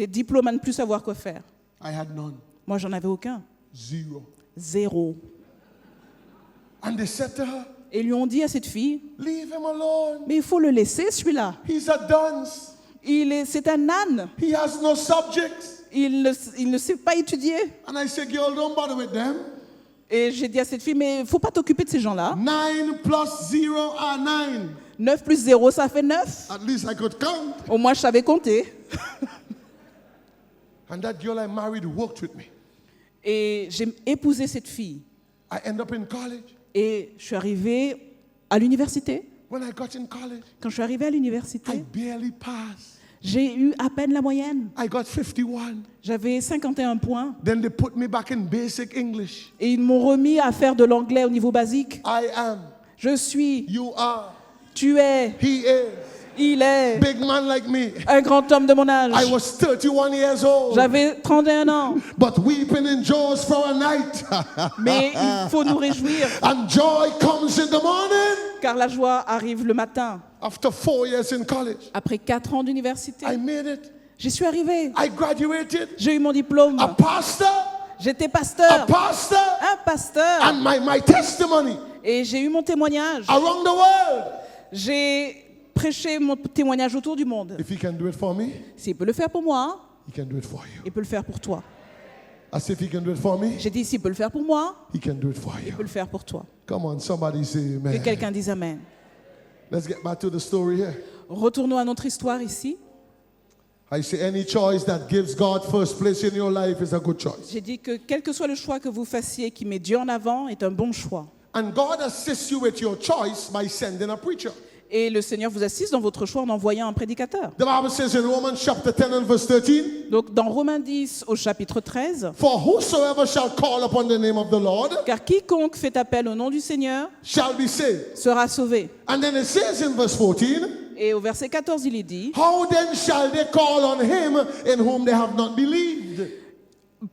diplômes à ne plus savoir quoi faire. I had none. Moi, j'en avais aucun. Zero. 0. And they said to her, Et lui ont dit à cette fille, leave him alone. mais il faut le laisser, celui-là. He's a dunce. C'est un âne. He has no subjects. Il ne sait pas étudier. And I said, girl, don't bother with them. Et j'ai dit à cette fille, mais il ne faut pas t'occuper de ces gens-là. 9 plus 0 are 9. 9 plus 0, ça fait 9. At least I could count. Au moins, je savais compter. And that girl I married worked with me. Et j'ai épousé cette fille. I end up in college. Et je suis arrivée à l'université. When I got in college, Quand je suis arrivé à I l'université, barely passed. j'ai eu à peine la moyenne. I got 51. J'avais 51 points. Then they put me back in basic English. Et ils m'ont remis à faire de l'anglais au niveau basique. I am, Je suis, you are, tu es, he is. il est Big man like me. un grand homme de mon âge. I was 31 years old. J'avais 31 ans. But weeping endures for a night. Mais il faut nous réjouir, And joy comes in the morning. car la joie arrive le matin. After 4 years in college, Après 4 ans d'université, I made it. j'y suis arrivé. I graduated. J'ai eu mon diplôme. A pastor. J'étais A pasteur. pastor. Un pasteur. And my testimony Et j'ai eu mon témoignage. around the world. J'ai prêché mon témoignage autour du monde. If he can do it for me, S'il peut le faire pour moi, he can do it for you. il peut le faire pour toi. As if he can do it for me, J'ai dit, s'il peut le faire pour moi, he can do it for il you. peut le faire pour toi. Come on, somebody say Que amen. quelqu'un dise Amen. Let's get back to the story here. Retournons à notre histoire ici. I say any choice that gives God first place in your life is a good choice. J'ai dit que quel que soit le choix que vous fassiez qui met Dieu en avant est un bon choix. And God assists you with your choice by sending a preacher. Et le Seigneur vous assiste dans votre choix en envoyant un prédicateur. The Bible says in Romans chapter 10 and verse 13, Donc dans Romains 10 au chapitre 13, for whosoever shall call upon the name of the Lord car quiconque fait appel au nom du Seigneur shall be saved. sera sauvé. And then it says in verse 14, Et au verset 14, il est dit, how then shall they call on him in whom they have not believed?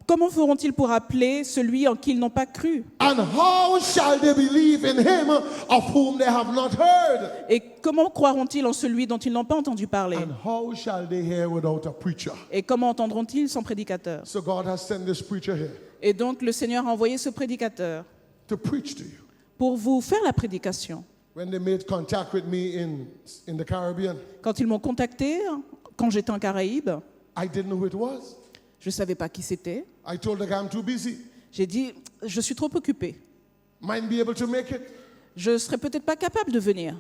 comment feront-ils pour appeler celui en qui ils n'ont pas cru? And how shall they believe in him of whom they have not heard? Et comment croiront-ils en celui dont ils n'ont pas entendu parler? And how shall they hear without a preacher? Et comment entendront-ils sans prédicateur? So God has sent this preacher here Et donc le Seigneur a envoyé ce prédicateur to preach to you. pour vous faire la prédication. When they made contact with me in the Caribbean, Quand ils m'ont contacté, quand j'étais en Caraïbes, I didn't know who it was. je ne savais pas qui c'était. I told the guy I'm too busy. J'ai dit, je suis trop occupé. Might be able to make it. Je ne serais peut-être pas capable de venir.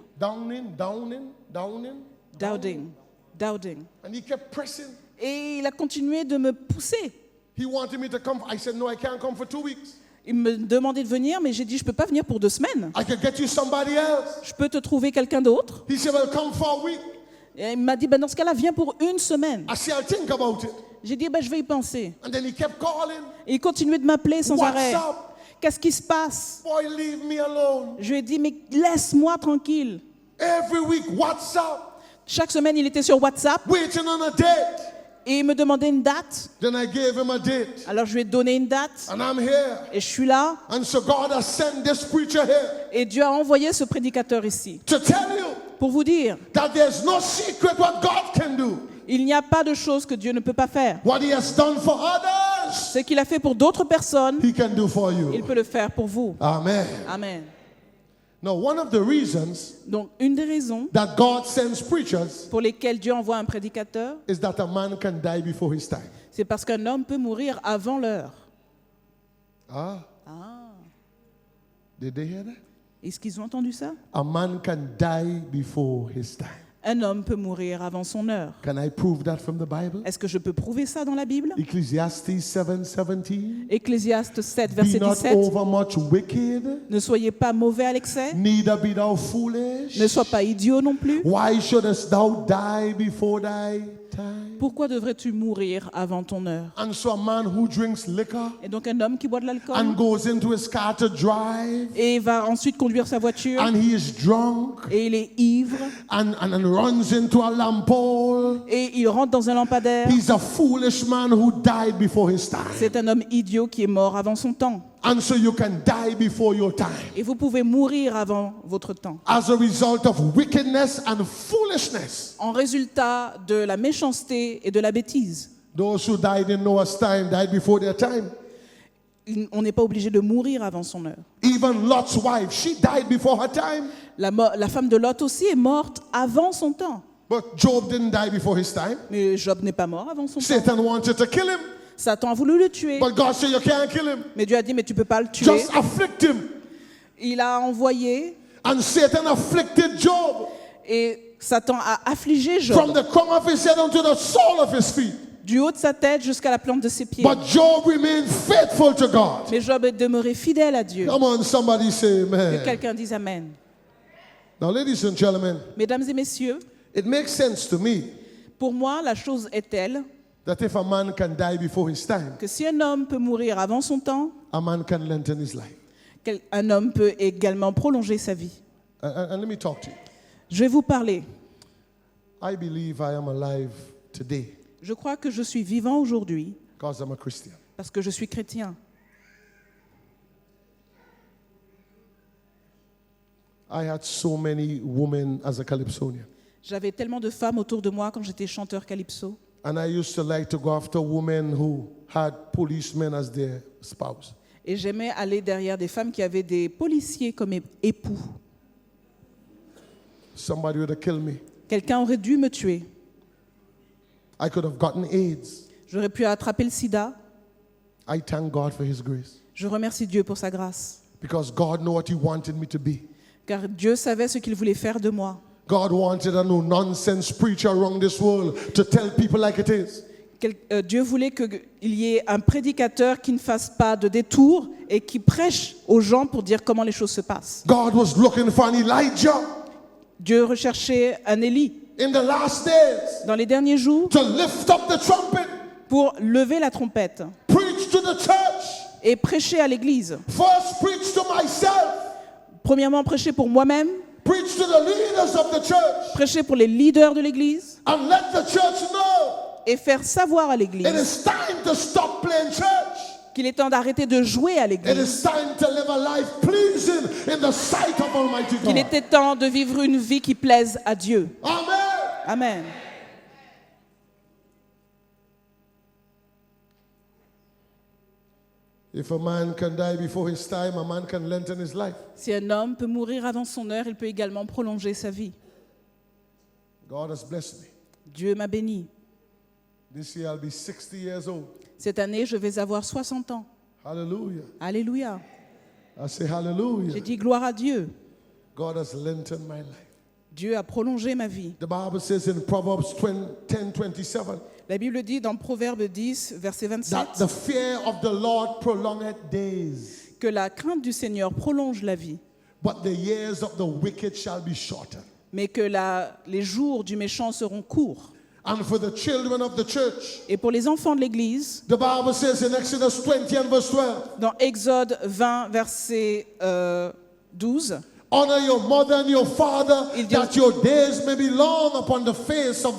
Doubting. Doubting. And he kept pressing. Et il a continué de me pousser. He wanted me to come. I said, no, I can't come for 2 weeks. Il me demandait de venir, mais j'ai dit, je ne peux pas venir pour 2 semaines. I could get you somebody else. Je peux te trouver quelqu'un d'autre. He said, well, come for a week. Et il m'a dit, ben, dans ce cas-là, viens pour 1 semaine. I said, I'll think about it. J'ai dit, ben, je vais y penser. And then he kept calling. Et il continuait de m'appeler sans What's arrêt. up? Qu'est-ce qui se passe? Boy, leave me alone. Je lui ai dit, mais laisse-moi tranquille. Every week, what's up? Chaque semaine, il était sur WhatsApp Waiting on a date. et il me demandait une date. Then I gave him a date. Alors je lui ai donné une date And I'm here. et je suis là. And so God has sent this preacher here Et Dieu a envoyé ce prédicateur ici to tell you pour vous dire, that there's no secret what God can do. il n'y a pas de chose que Dieu ne peut pas faire. What he has done for others, Ce qu'il a fait pour d'autres personnes, he can do for il you. peut le faire pour vous. Amen. Amen. Now, one of the reasons Donc une des raisons that God sends preachers pour lesquelles Dieu envoie un prédicateur, is that a man can die before his time. c'est parce qu'un homme peut mourir avant l'heure. Ah, did they hear that? Est-ce qu'ils ont entendu ça? A man can die before his time. Un homme peut mourir avant son heure. Can I prove that from the Bible? Est-ce que je peux prouver ça dans la Bible? Ecclesiastes 7:17. Ecclésiaste 7, Be verset not 17. overmuch wicked, Ne soyez pas mauvais à l'excès, neither be thou foolish. ne sois pas idiot non plus. Why shouldest thou die before thy time? Pourquoi devrais-tu mourir avant ton heure? And so a man who drinks liquor Et donc un homme qui boit de l'alcool and goes into his car to drive, et va ensuite conduire sa voiture and he is drunk et il est ivre and runs into a lamp pole, et il rentre dans un lampadaire. he's a foolish man who died before his time. C'est un homme idiot qui est mort avant son temps. And so you can die before your time Et vous pouvez mourir avant votre temps. as a result of wickedness and foolishness. En résultat de la méchanceté et de la bêtise. Those who died in Noah's time died before their time. On n'est pas obligé de mourir avant son heure. Even Lot's wife, she died before her time. La femme de Lot aussi est morte avant son temps. But Job didn't die before his time. Mais Job n'est pas mort avant son temps. Satan wanted to kill him, Satan a voulu le tuer. but God said you can't kill him. Mais Dieu a dit, mais tu peux pas le tuer. Just afflict him. Il a envoyé And Satan afflicted Job et Satan a affligé from Job the crown of his head unto the sole of his feet. du haut de sa tête jusqu'à la plante de ses pieds. But Job remained faithful to God. Mais Job est demeuré fidèle à Dieu. Come on, somebody say Que amen. quelqu'un dise Amen. Now, ladies and gentlemen, Mesdames et messieurs, it makes sense to me pour moi, la chose est telle that if a man can die before his time, que si un homme peut mourir avant son temps, a man can lengthen his life. un homme peut également prolonger sa vie. And let me talk to you. Je vais vous parler. I believe I am alive today Je crois que je suis vivant aujourd'hui because I'm a Christian. parce que je suis chrétien. I had so many women as a calypsonian. J'avais tellement de femmes autour de moi quand j'étais chanteur calypso. And I used to like to go after women who had policemen as their spouse. Et j'aimais aller derrière des femmes qui avaient des policiers comme époux. Somebody would have killed me. Quelqu'un aurait dû me tuer. I could have gotten AIDS. J'aurais pu attraper le sida. I thank God for His grace. Je remercie Dieu pour sa grâce. Because God knew what He wanted me to be. Car Dieu savait ce qu'il voulait faire de moi. God wanted a no-nonsense preacher around this world to tell people like it is. Dieu voulait qu'il y ait un prédicateur qui ne fasse pas de détour et qui prêche aux gens pour dire comment les choses se passent. God was looking for an Elijah Dieu recherchait un Élie in the last days dans les derniers jours to lift up the trumpet, pour lever la trompette preach to the church. et prêcher à l'Église. First, preach to myself. Premièrement, prêcher pour moi-même, Preach to the leaders of the church. prêcher pour les leaders de l'Église And let the church know et faire savoir à it l'Église is time to stop playing church. qu'il est temps d'arrêter de jouer à It l'Église, is time to live a life pleasing in the sight of Almighty qu'il God. était temps de vivre une vie qui plaise à Dieu. Amen. Amen. If a man can die before his time, a man can lengthen his life. Si un homme peut mourir avant son heure, il peut également prolonger sa vie. God has blessed me. Dieu m'a béni. This year I'll be 60 years old. Cette année, je vais avoir 60 ans. Hallelujah. Alléluia. I say hallelujah. J'ai dit gloire à Dieu. God has lengthened my life. Dieu a prolongé ma vie. The Bible says in Proverbs 10:27 La Bible dit dans Proverbe 10, verset 27, that the fear of the Lord prolongeth days, que la crainte du Seigneur prolonge la vie, but the years of the wicked shall be shortened. mais que les jours du méchant seront courts. And for the children of the church, Et pour les enfants de l'Église, the Bible says in Exodus 20 and verse 12, dans Exode 20, verset 12, honor your mother and your father, Il dit- that your days may be long upon the face of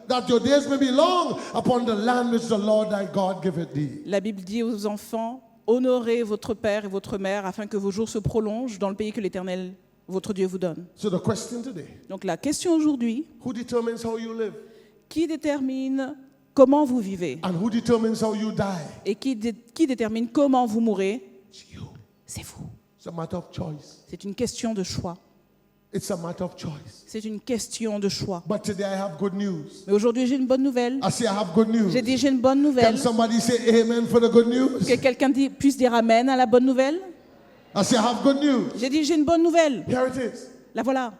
that your days may be long upon the land which the Lord thy God giveth thee. la Bible dit aux enfants, honorez votre père et votre mère afin que vos jours se prolongent dans le pays que l'Éternel, votre Dieu, vous donne. So the question today, Donc la question aujourd'hui, who determines how you live? qui détermine comment vous vivez And who determines how you die? et qui détermine comment vous mourrez? It's you. C'est vous. It's a matter of choice. C'est une question de choix. It's a matter of choice. C'est une question de choix. But today I have good news. Mais aujourd'hui, j'ai une bonne nouvelle. I say I have good news. J'ai dit, j'ai une bonne Can nouvelle. somebody say amen for the good news? Que quelqu'un puisse dire amen à la bonne nouvelle. I say I have good news. J'ai dit, j'ai une bonne nouvelle. Here it is. La voilà.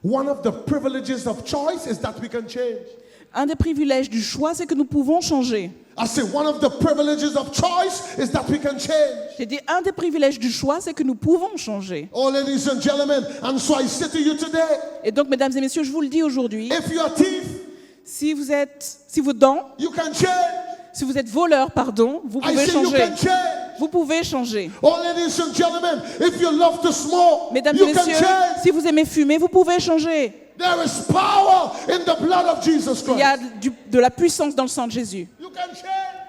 One of the privileges of choice is that we can change. Un des privilèges du choix, c'est que nous pouvons changer. I say one of the privileges of choice is that we can change. J'ai dit, un des privilèges du choix, c'est que nous pouvons changer. Oh, ladies and gentlemen, and so I say to you today, Et donc, mesdames et messieurs, je vous le dis aujourd'hui, if you are thief, si vous êtes voleur, pardon, vous I pouvez say you changer. can change. Vous pouvez changer. Oh, ladies and gentlemen, if you love to smoke, Mesdames et you can messieurs, change. si vous aimez fumer, vous pouvez changer. There is power in the blood of Jesus Il y a Christ. de la puissance dans le sang de Jésus. You can change.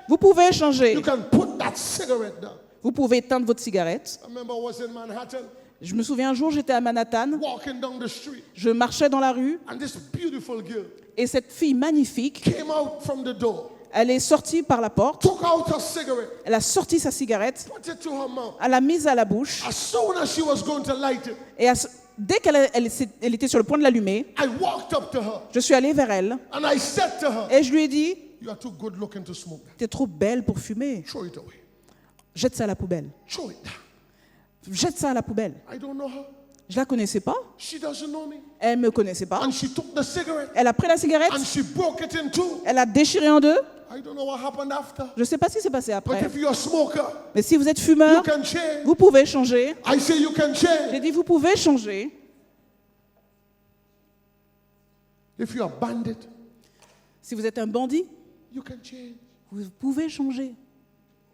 Vous pouvez changer. You can put that cigarette down. Vous pouvez éteindre votre cigarette. I remember I was in Manhattan, Je me souviens un jour, j'étais à Manhattan, walking down the street, je marchais dans la rue and this beautiful girl et cette fille magnifique, came out from the door, elle est sortie par la porte, took out her cigarette, elle a sorti sa cigarette, put it to her mouth. elle l'a mise à la bouche As soon as she was going to light it, et dès qu'elle était sur le point de l'allumer, I walked up to her je suis allée vers elle and I said to her, et je lui ai dit, you are too good looking to smoke that. t'es trop belle pour fumer, Throw it away. jette ça à la poubelle. Throw it down. Jette ça à la poubelle. I don't know her. Je la connaissais pas, She doesn't know me. elle me connaissait pas. And she took the cigarette Elle a pris la cigarette, and she broke it in two. elle a déchiré en deux. I don't know what happened after. Je sais pas ce qui s'est passé But après. if you're a smoker, Mais si vous êtes you fumeur, can change. vous pouvez changer. I say you can change. J'ai dit, vous pouvez changer. If you're a bandit, Si vous êtes un bandit, you can change. vous pouvez changer.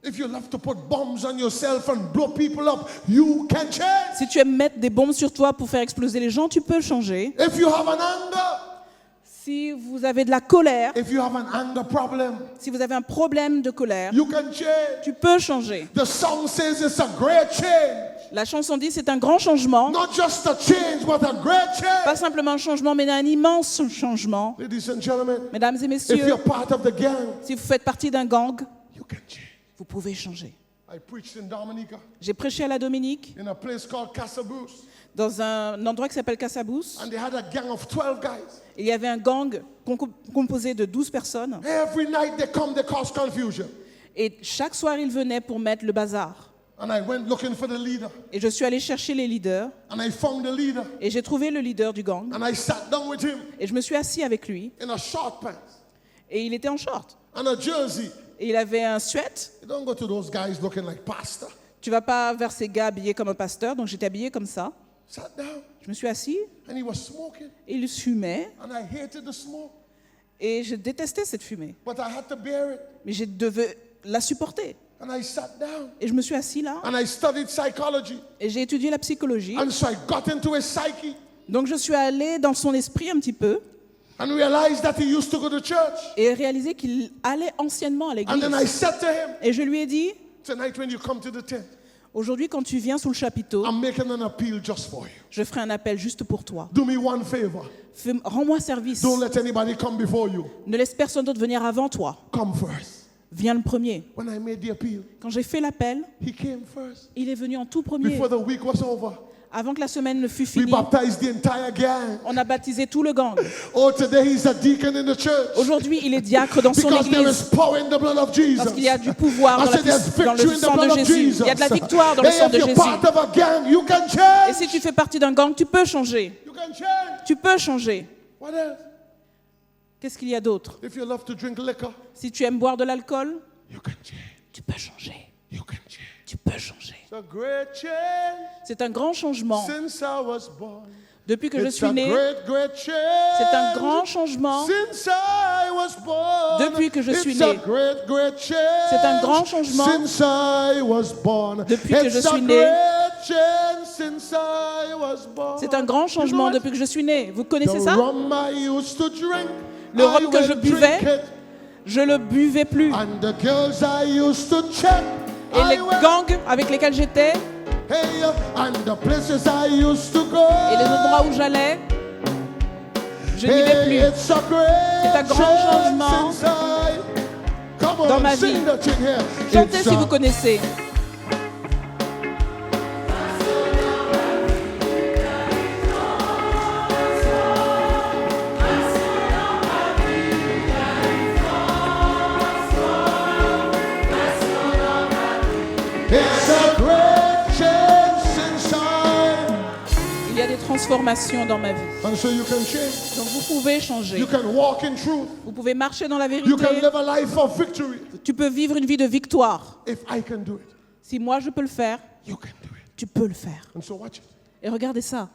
If you love to put bombs on yourself and blow people up, you can change. Si tu aimes mettre des bombes sur toi pour faire exploser les gens, tu peux changer. If you have an anger, Si vous avez de la colère, if you have an anger problem, si vous avez un problème de colère, you can change. tu peux changer. The song says it's a great change. La chanson dit c'est un grand changement. Not just a change, but a great change. Pas simplement un changement, mais un immense changement. Ladies and gentlemen, Mesdames et if messieurs, you're part of the gang, si vous faites partie d'un gang, you can change. vous pouvez changer. I preached in Dominica J'ai prêché à la Dominique, in a place called Casabous, dans un endroit qui s'appelle Casabous. and they had a gang of 12 guys. Il y avait un gang composé de 12 personnes. Every night they come, they cause confusion. Et chaque soir, ils venaient pour mettre le bazar. And I went looking for the leader, Et je suis allée chercher les leaders. and I found the leader, Et j'ai trouvé le leader du gang. and I sat down with him Et je me suis assis avec lui. in a short pants Et il était en short. and a jersey. Et il avait un sweat. You don't go to those guys looking like pastor. Tu vas pas vers ces gars habillés comme un pasteur. Donc j'étais habillée comme ça. Sat down, Je me suis assis. and he was smoking, Et il fumait. and I hated the smoke, Et je détestais cette fumée. but I had to bear it. Mais je devais la supporter. And I sat down, Et je me suis assis là. and I studied psychology, Et j'ai étudié la psychologie. and so I got into his psyche, Donc je suis allée dans son esprit un petit peu. and realized that he used to go to church. Et réalisé qu'il allait anciennement à And l'église. then I said to him, Et je lui ai dit, tonight when you come to the tent, aujourd'hui quand tu viens sous le chapiteau, I'm making an appeal just for you. je ferai un appel juste pour toi. Do me one favor. Rends-moi service. Don't let anybody come before you. Ne laisse personne d'autre venir avant toi. Come first. Viens le premier. When I made the appeal, Quand j'ai fait l'appel, he came first. il est venu en tout premier. Before the week was over, Avant que la semaine ne fût we finie, baptized the entire gang. on a baptisé tout le gang. Oh, today he's a deacon in the church. Aujourd'hui, il est diacre dans son Because there église. is power in the blood of Jesus. Parce qu'il y a du pouvoir I dans, said there's dans victory le in the sang de blood of Jésus. Jesus. Il y a de la victoire dans le Hey, sang if de you're Jésus. part of a gang, you can Et change. si tu fais partie d'un gang, tu peux changer. You can change. Tu peux changer. What else? Qu'est-ce qu'il y a d'autre? If you love to drink liquor, Si tu aimes boire de l'alcool, you can change. tu peux changer. You can change. Tu peux changer. It's a great change C'est un grand changement. since I was born. Depuis que je It's suis a né, great change. c'est un grand changement. Since I was born. Depuis que je suis It's a né. great change. C'est un grand changement. Since I was born. Depuis que je It's a suis né. great change since I was born. C'est un grand changement depuis que je suis né. Vous connaissez The ça? rum I used to drink, Le rhum I que je will buvais, drink it. Je le buvais plus. And the girls I used to check, Et les I will- gangs avec lesquels j'étais, Hey, and the places I used to go. et les endroits où j'allais, je n'y vais Hey, plus. it's a great C'est un grand change changement since I- Come on, dans ma sing vie. the thing here. Chantez It's si a- vous connaissez. It's a great change since I- Il y a des transformations dans ma vie. And so you can change. Donc vous pouvez changer. You can walk in truth. Vous pouvez marcher dans la You vérité. can live a life of victory. Tu peux vivre une vie de victoire. If I can do it, Si moi je peux le faire, you can do it. tu peux le faire. And so watch it. Et regardez ça.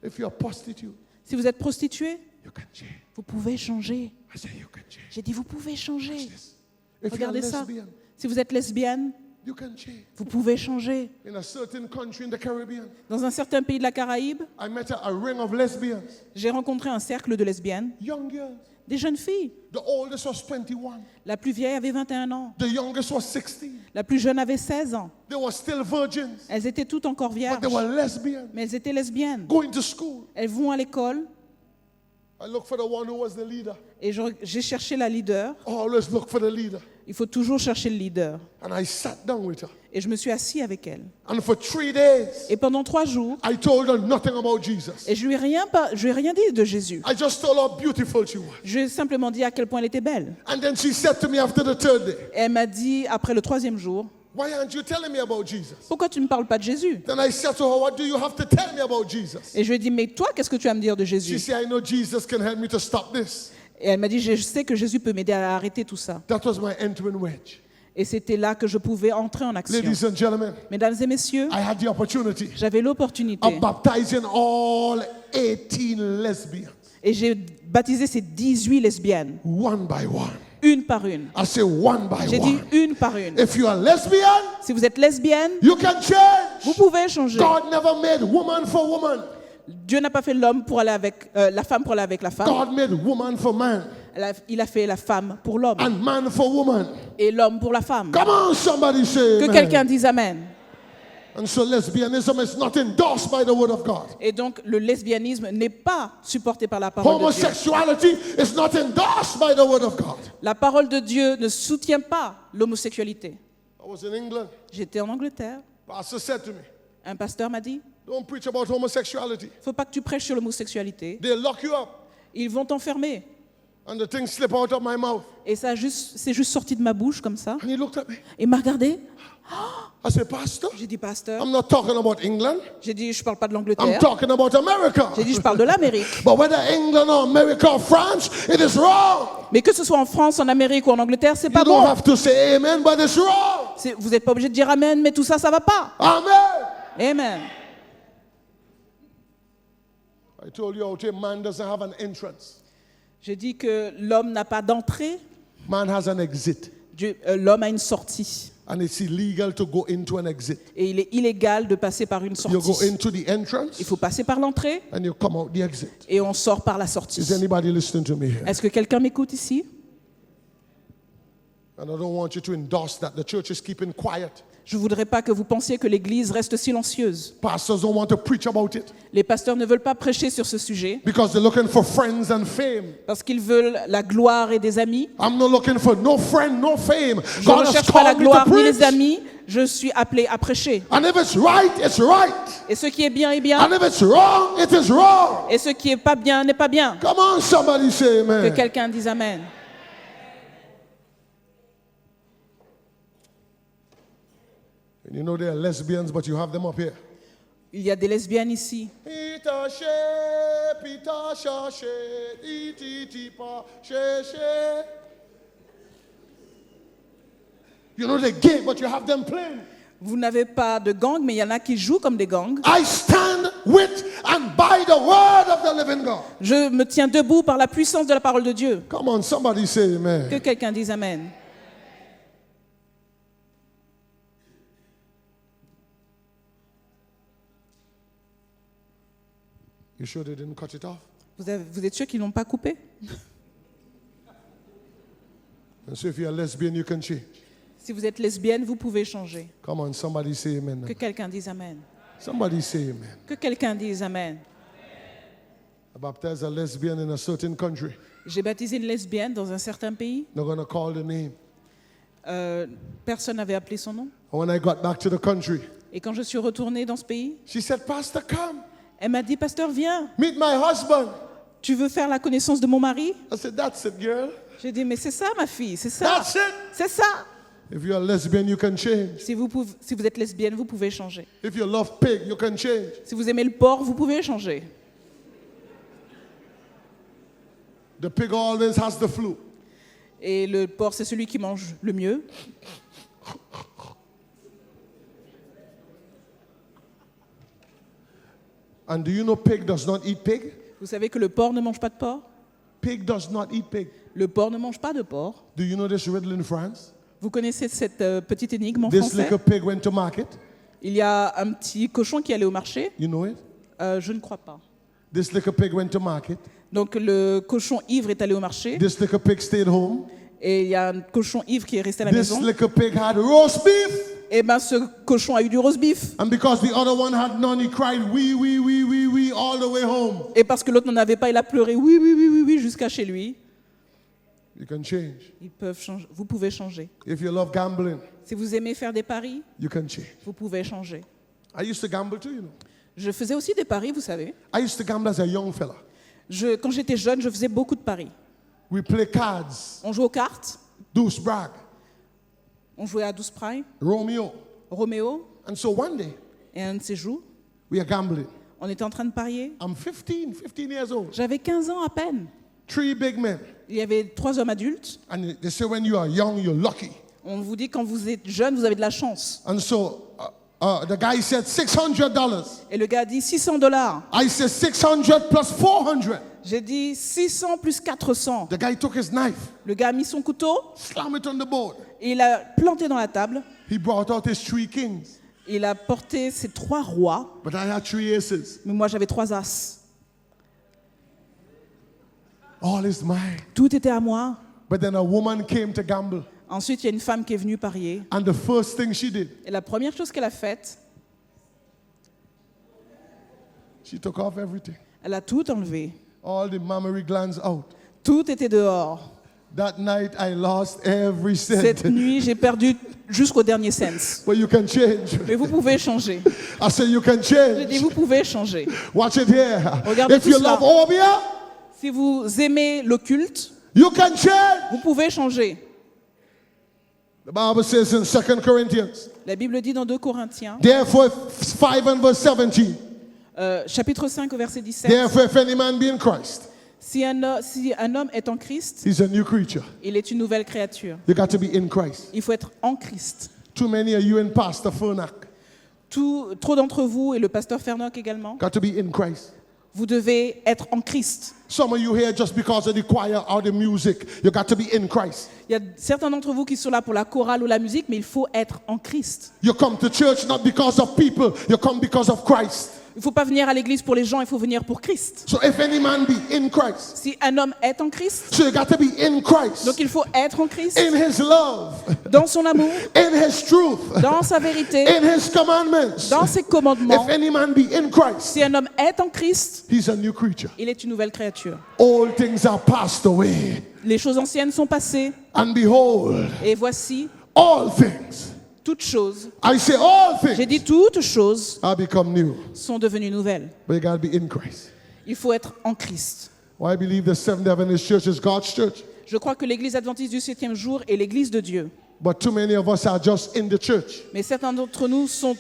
If you're a prostitute, Si vous êtes prostituée, you can change. vous pouvez changer. I say you can change. J'ai dit vous pouvez changer. This. If you're Regardez ça. lesbian, Si vous êtes lesbienne, you can change. vous pouvez changer. In a certain country in the Caribbean, Dans un certain pays de la Caraïbe, I met a ring of lesbians, j'ai rencontré un cercle de lesbiennes, young girls. des jeunes filles. The oldest was 21. La plus vieille avait 21 ans. The youngest was 16. La plus jeune avait 16 ans. They were still virgins, Elles étaient toutes encore but vierges, they were lesbians. mais elles étaient lesbiennes. Going to school. Elles vont à l'école I look for the one who was the leader. et j'ai cherché la leader. Always look for the leader. Il faut toujours chercher le leader. And I sat down with her. Et je me suis assis avec elle. And for 3 days, Et pendant 3 jours, I told her nothing about Jesus. et je lui ai rien dit de Jésus. I just told her how beautiful she was. Je lui ai simplement dit à quel point elle était belle. And then she said to me after the 3rd day, Et elle m'a dit, après le 3e jour, why aren't you telling me about Jesus? pourquoi tu ne me parles pas de Jésus? Then I said to her, what do you have to tell me about Jesus? Et je lui ai dit, mais toi, qu'est-ce que tu as à me dire de She Jésus? said, I know Jesus can help me to stop this. Et elle m'a dit, je sais que Jésus peut m'aider à arrêter tout ça. That was my entering wedge. Et c'était là que je pouvais entrer en action. Ladies and gentlemen, Mesdames et messieurs, I had the opportunity j'avais l'opportunité of baptizing all 18 lesbians. Et j'ai baptisé ces 18 lesbiennes, one by one. une par une. I say one by J'ai dit one. une par une. If you are lesbian, Si vous êtes lesbienne, you can vous change. pouvez changer. God never made woman for woman. Dieu n'a pas fait l'homme pour aller avec la femme pour aller avec la femme. God made woman for man Il a fait la femme pour l'homme and man for woman. et l'homme pour la femme. Come on, somebody say Que amen. quelqu'un dise amen. And so lesbianism is not endorsed by the word of God. Et donc le lesbianisme n'est pas supporté par la parole de Dieu. Homosexuality is not endorsed by the word of God. La parole de Dieu ne soutient pas l'homosexualité. I was in England. J'étais en Angleterre. Pastor said to me, Un pasteur m'a dit, don't preach about homosexuality. faut pas que tu prêches sur l'homosexualité. They lock you up. Ils vont t'enfermer. And the thing slipped out of my mouth. Et ça c'est juste sorti de ma bouche comme ça. And he looked at me. Il m'a regardé. I said, Pastor, J'ai dit, pasteur. I'm not talking about England. J'ai dit, je parle pas de I'm l'Angleterre. talking about America. J'ai dit, je parle de l'Amérique. But whether England or America or France, it is wrong. Mais que ce soit en France, en Amérique ou en Angleterre, c'est You pas don't bon. have to say amen, but it's wrong. Vous n'êtes pas obligé de dire amen, mais tout ça, ça va pas. Amen. Amen. I told you out here, man doesn't have an entrance. J'ai dit que l'homme n'a pas d'entrée, Man has an exit. l'homme a une sortie. And it's illegal to go into an exit. Et il est illégal de passer par une You go sortie. into the entrance Il faut passer par l'entrée and you come out the exit. et on sort par la sortie. Is anybody listening to me here? Est-ce que quelqu'un m'écoute ici? And I don't want you to endorse that. The church is keeping quiet. Je ne voudrais pas que vous pensiez que l'Église reste silencieuse. Pastors don't want to preach about it Les pasteurs ne veulent pas prêcher sur ce sujet because they're looking for friends and fame. parce qu'ils veulent la gloire et des amis. I'm not looking for no friend, no fame. Je ne God has recherche pas la called me gloire to ni les preach. amis. Je suis appelé à prêcher. And if it's right, it's right. Et ce qui est bien est bien. And if it's wrong, it is wrong. Et ce qui est pas bien n'est pas bien. Come on, somebody say Que amen. quelqu'un dise amen. And you know there are lesbians, but you have them up here. Il y a des lesbiennes ici. You know they're gay, but you have them playing. Vous n'avez pas de gang, mais il y en a qui jouent comme des gangs. I stand with and by the word of the living God. Je me tiens debout par la puissance de la parole de Dieu. Come on, somebody say Que amen. quelqu'un dise amen. You sure they didn't cut it off? Vous êtes sûr qu'ils n'ont pas coupé? And so if you're a lesbian, you can change. Si vous êtes lesbienne, vous pouvez changer. Come on, somebody say amen. Que quelqu'un dise amen. Somebody say amen. Que quelqu'un dise amen. I baptized a lesbian in a certain country. J'ai baptisé une lesbienne dans un certain pays. Not going to call the name. Personne n'avait appelé son nom. And when I got back to the country, Et quand je suis retournée dans ce pays, she said, Pastor, come. elle m'a dit, pasteur, viens. Meet my husband. Tu veux faire la connaissance de mon mari? I said, that's it, girl. J'ai dit, mais c'est ça, ma fille, c'est ça. That's it. C'est ça. If you're a lesbian, you can change. Si vous êtes lesbienne, vous pouvez changer. If you love pig, you can change. Si vous aimez le porc, vous pouvez changer. The pig always has the flu. Et le porc, c'est celui qui mange le mieux. And do you know pig does not eat pig? Vous savez que le porc ne mange pas de porc? Pig does not eat pig. Le porc ne mange pas de porc. Do you know this riddle in France? Vous connaissez cette petite énigme en This français? little pig went to market. Il y a un petit cochon qui allait au marché. You know it? Je ne crois pas. This little pig went to market. Donc le cochon ivre est allé au marché. This little pig stayed home. Et il y a un cochon ivre qui est resté à la This maison. little pig had roast beef. Et bien ce cochon a eu du roast beef. And because the other one had none, he cried, wee, wee, wee, wee, wee, all the way home. Et parce que l'autre n'en avait pas, il a pleuré oui, oui, oui, oui, oui, jusqu'à chez lui. You can change. Vous pouvez changer. If you love gambling, Si vous aimez faire des paris, you can change. vous pouvez changer. I used to gamble too, you know. Je faisais aussi des paris, vous savez. I used to gamble as a young fella. Quand j'étais jeune, je faisais beaucoup de paris. We play cards, On jouait aux cartes, deuce brag, on jouait à 12 prime, Romeo. Roméo, And so one day, et un de ces jours, we are gambling. on était en train de parier. I'm 15 years old. J'avais 15 ans à peine. 3 big men. Il y avait 3 hommes adultes. And they say when you are young, you're lucky. On vous dit quand vous êtes jeune, vous avez de la chance. And so the guy said $600. Et le gars a dit $600. I said 600 plus 400. J'ai dit 600 plus 400. The guy took his knife, Le gars a mis son couteau slammed it on the board. et il a planté dans la table. He brought out his 3 kings. Il a porté ses 3 rois, But I had 3 aces. mais moi j'avais 3 as. All is mine. Tout était à moi. But then a woman came to gamble. Ensuite, il y a une femme qui est venue parier. And the first thing she did, Et la première chose qu'elle a faite, she took off everything. elle a tout enlevé. All the mammary glands out. Tout était dehors. That night I lost every Cette cent. nuit, j'ai perdu jusqu'au dernier cent. But you can change. Mais vous pouvez changer. I say you can J'ai dit, change. vous pouvez changer. Watch it here. Regardez If tout you cela. love Obia, Si vous aimez l'occulte, you can change. vous pouvez changer. The Bible says in 2 Corinthians, La Bible dit dans 2 Corinthiens, therefore 5 and verse 17, chapitre 5, verset 17, therefore if any man be in Christ, si un homme est en Christ, he's a new creature. il est une nouvelle créature. You got to be in Christ. Il faut être en Christ. Too many of you in Pastor Fernac Trop d'entre vous, et le pasteur Fernoc également, got to be in Christ. vous devez être en Christ. Some of you here just because of the choir or the music, you got to be in Christ. Il y a certains d'entre vous qui sont là pour la chorale ou la musique, mais il faut être en Christ. You come to church not because of people, you come because of Christ. Il ne faut pas venir à l'église pour les gens, il faut venir pour Christ. So if any man be in Christ, Si un homme est en Christ, so you got to be in Christ, donc il faut être en Christ, in his love, dans son amour, in his truth, dans sa vérité, in his commandments. dans ses commandements. If any man be in Christ, Si un homme est en Christ, he's a new creature. il est une nouvelle créature. All things are passed away, Les choses anciennes sont passées, and behold, et voici, all things, toutes choses, I say all j'ai things, dit toutes choses, are become new. sont devenues nouvelles. But you got to be in Christ. Il faut être en Christ. Well, I believe the Seventh Adventist Church is God's church, Je crois que l'église adventiste du 7e jour est l'église de Dieu. but too many of us are just in the church Mais certains d'entre nous sont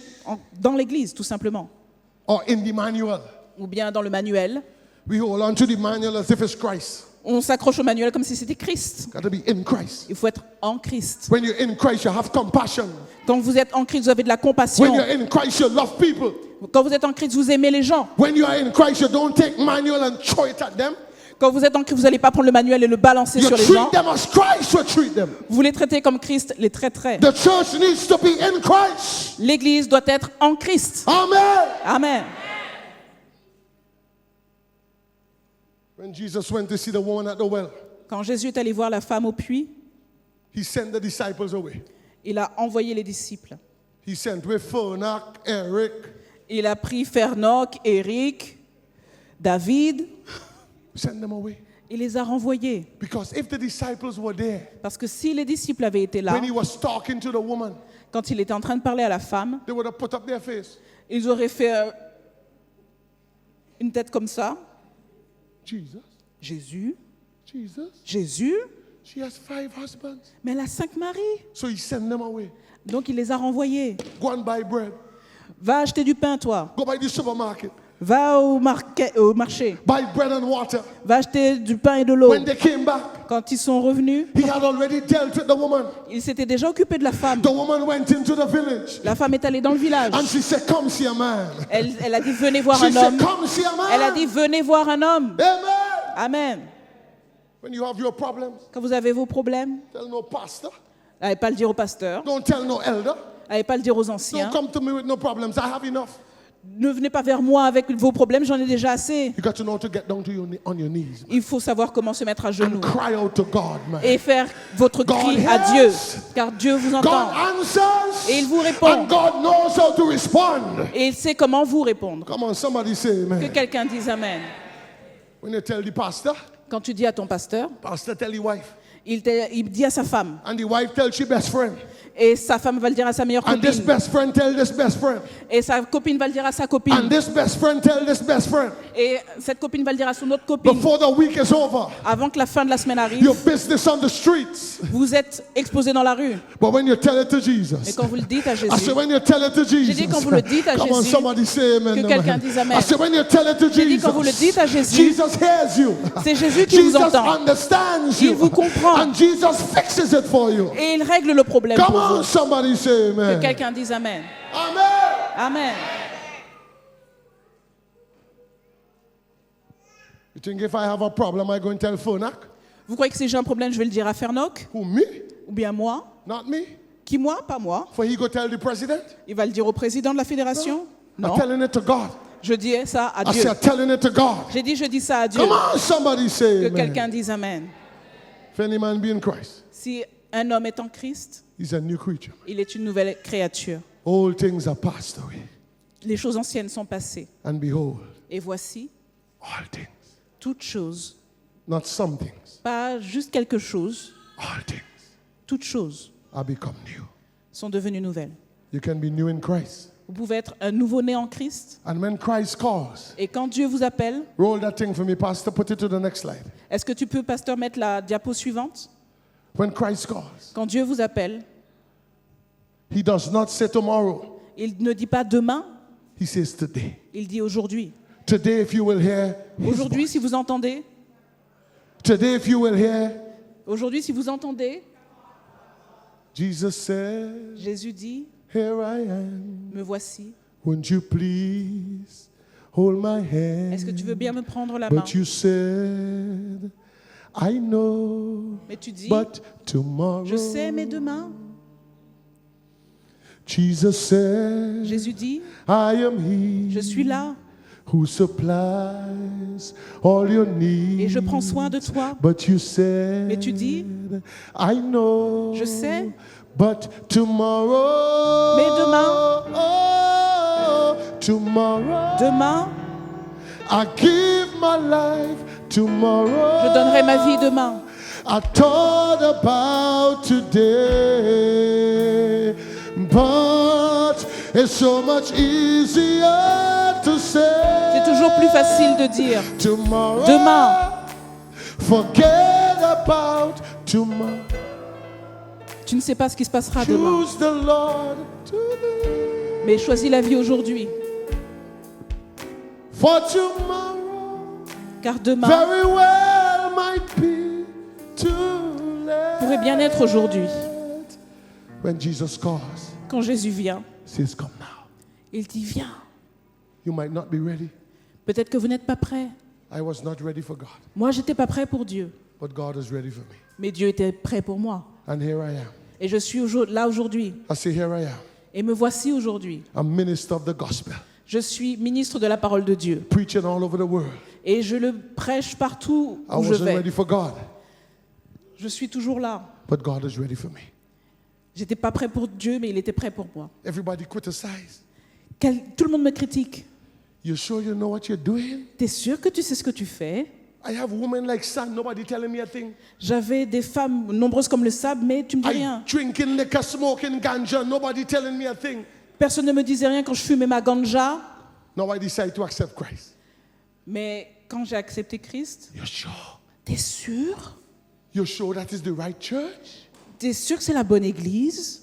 dans l'église, tout simplement. or in the manual. Ou bien dans le manuel. We hold on to the manual as if it's Christ. On s'accroche au manuel comme si c'était Christ. Got to be in Christ. Il faut être en Christ. When you're in Christ, you have compassion. Quand vous êtes en Christ, vous avez de la When compassion. you're in Christ, you love people. Quand vous êtes en Christ, vous aimez les gens. When you are in Christ, you don't take manual and throw it at them. Quand vous êtes en Christ, vous n'allez pas prendre le manuel et le balancer You sur les gens. treat them as Christ would treat them. Vous les traitez comme Christ les traiterait. The church needs to be in Christ. L'église doit être en Christ. Amen. Amen. When Jesus went to see the woman at the well, Quand Jésus est allé voir la femme au puits, he sent the disciples away. il a envoyé les disciples. He sent with Fernac, Eric, Il a pris Fernoc, Eric, David, send them away. il les a renvoyés. Because if the disciples were there, Parce que si les disciples avaient été là, when he was talking to the woman, quand il était en train de parler à la femme, they would have put up their face. ils auraient fait une tête comme ça. Jesus, Jésus, Jesus, Jésus, she has 5 husbands. mais elle a 5 maris. So he sent them away. Donc il les a renvoyés. Go and buy bread. Va acheter du pain, toi. Go by the supermarket. Va au marché. Buy bread and water. Va acheter du pain et de l'eau. When they came back, Quand ils sont revenus, he had already dealt with the woman. il s'était déjà occupé de la femme. The woman went into the village La femme est allée dans le village. and she said, come see a man. Elle a dit, venez voir She un said, homme. come see a man. Elle a dit, venez voir un homme. Amen. Amen. When you have your problems, Quand vous avez vos problèmes, tell no pastor. n'allez pas le dire au pasteur. Don't tell no elder. N'allez pas le dire aux Don't anciens. come to me with no problems. I have enough. Ne venez pas vers moi avec vos problèmes, j'en ai déjà assez. You got to know to get down to on your knees Il faut savoir comment se mettre à genoux and cry out to God, man. et faire votre God cri à hears. Dieu, car Dieu vous God entend answers. et il vous répond And God knows how to respond. et il sait comment vous répondre. Come on, somebody say Que amen. quelqu'un dise Amen. When you tell the pastor, Quand tu dis à ton pasteur, pastor tell the wife. il dit à sa femme And the wife tells she best friend. et sa femme va le dire à sa meilleure And this copine best friend tell this best friend. et sa copine va le dire à sa And copine this best friend tell this best friend. et cette copine va le dire à son autre copine. Before the week is over, Avant que la fin de la semaine arrive, your business on the streets. vous êtes exposé dans la rue. But when you tell it to Et Jesus, quand vous le dites à I Jésus, said when you tell it to Jesus, dit quand vous le dites à come on, Jésus, somebody say amen. que quelqu'un dise amen. I said when you tell it to J'ai dit Jesus, quand vous le dites à Jésus, Jesus hears you. c'est Jésus qui vous Jesus entend. understands Il you. vous comprend. And Jesus fixes it for you. Et il règle le problème Come pour on, vous. somebody say Que amen. quelqu'un dise Amen. Amen. Amen. You think if I have a problem, I go and tell Phonak? Vous croyez que si j'ai un problème, je vais le dire à Fernoc? Who, me? Ou bien moi? Not me. Qui moi? Pas moi. For he go tell the president? Il va le dire au président de la fédération? I'm Non. telling it to God. Je dis ça à I Dieu. said, telling it to God. J'ai dit, je dis ça à Dieu. Come on, somebody say Que amen. quelqu'un dise Amen. If any man be in Christ, Si un homme est en Christ, he's a new creature. il est une nouvelle créature. All things are passed away. Les choses anciennes sont passées. And behold, Et voici, all things, toutes choses, not some things, pas juste quelque chose, all things toutes choses are become new. sont devenues nouvelles. You can be new in Christ. Vous pouvez être un nouveau-né en Christ. And when Christ calls, Et quand Dieu vous appelle, roll that thing for me, Pastor. Put it to the next slide. est-ce que tu peux, pasteur, mettre la diapo suivante? When Christ calls, Quand Dieu vous appelle, he does not say tomorrow. il ne dit pas demain, He says today. il dit aujourd'hui. Today, if you will hear his Aujourd'hui, voice. si vous entendez, Today, if you will hear, aujourd'hui, si vous entendez, Jesus said, Jésus dit, here I am. me voici. Won't you please hold my hand? Est-ce que tu veux bien me prendre la main? But you said, I know, Mais tu dis, but tomorrow. je sais, mais demain. Jesus said, Jésus dit, I am he je suis là who supplies all your needs. et je prends soin de toi. But you said, Mais tu dis, I know, je sais, but tomorrow. mais demain, Oh, tomorrow. demain, I give my life tomorrow. je donnerai ma vie demain. I thought about today, but it's so much easier to say. C'est toujours plus facile de dire Tomorrow. demain. Forget about tomorrow. Tu ne sais pas ce qui se passera demain. Choose the Lord today. Mais choisis la vie aujourd'hui. For tomorrow Car demain very well might be too late. pourrait bien être aujourd'hui. When Jesus calls, Quand Jésus vient, says, come now. il dit viens. You might not be ready. Peut-être que vous n'êtes pas prêt. I was not ready for God, Moi, j'étais pas prêt pour Dieu. but God is ready for me. Mais Dieu était prêt pour moi. And here I am. Et je suis là aujourd'hui. I say, here I am. Et me voici aujourd'hui. A minister of the gospel, Je suis ministre de la parole de Dieu. preaching all over the world. Et je le prêche partout I où je wasn't vais. ready for God, Je suis toujours là. but God is ready for me. J'étais pas prêt pour Dieu, mais il était prêt pour moi. Everybody criticize. Tout le monde me critique. You sure you know what you're doing? T'es sûr que tu sais ce que tu fais? I have women like Sam, nobody telling me a thing. J'avais des femmes nombreuses comme le sable, mais tu me dis I rien. drinking liquor, smoking ganja, nobody telling me a thing. Personne ne me disait rien quand je fumais ma ganja. Now I decide to accept Christ. Mais quand j'ai accepté Christ, You're sure? t'es sûr? You're sure that is the right church? T'es sûr que c'est la bonne église?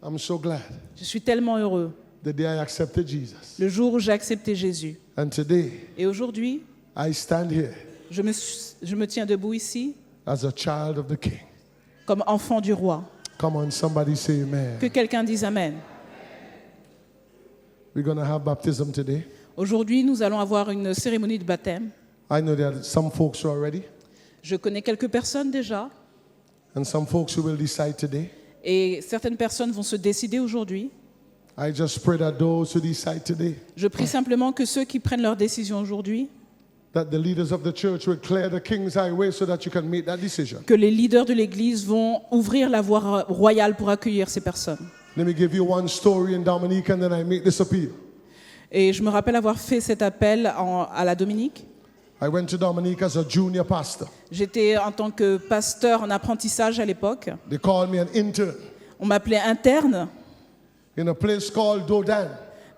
I'm so glad Je suis tellement heureux. the day I accepted Jesus. Le jour où j'ai accepté Jésus. And today, Et aujourd'hui, I stand here je me tiens debout ici as a child of the King. comme enfant du roi. Come on, somebody say amen. Que quelqu'un dise Amen. We're going to have baptism today. Aujourd'hui, nous allons avoir une cérémonie de baptême. I know there are some folks who are ready Je connais quelques personnes déjà. and some folks who will decide today. Et certaines personnes vont se décider aujourd'hui. I just pray that those who decide today, Je prie simplement que ceux qui prennent leur décision aujourd'hui, that the leaders of the church will clear the King's highway so that you can make that decision. que les leaders de l'Église vont ouvrir la voie royale pour accueillir ces personnes. Let me give you one story in Dominique and then I make this appeal. Et je me rappelle avoir fait cet appel à la Dominique. I went to Dominique as a junior pastor. J'étais en tant que pasteur en apprentissage à l'époque. They called me an intern On m'appelait interne in a place called Dodan.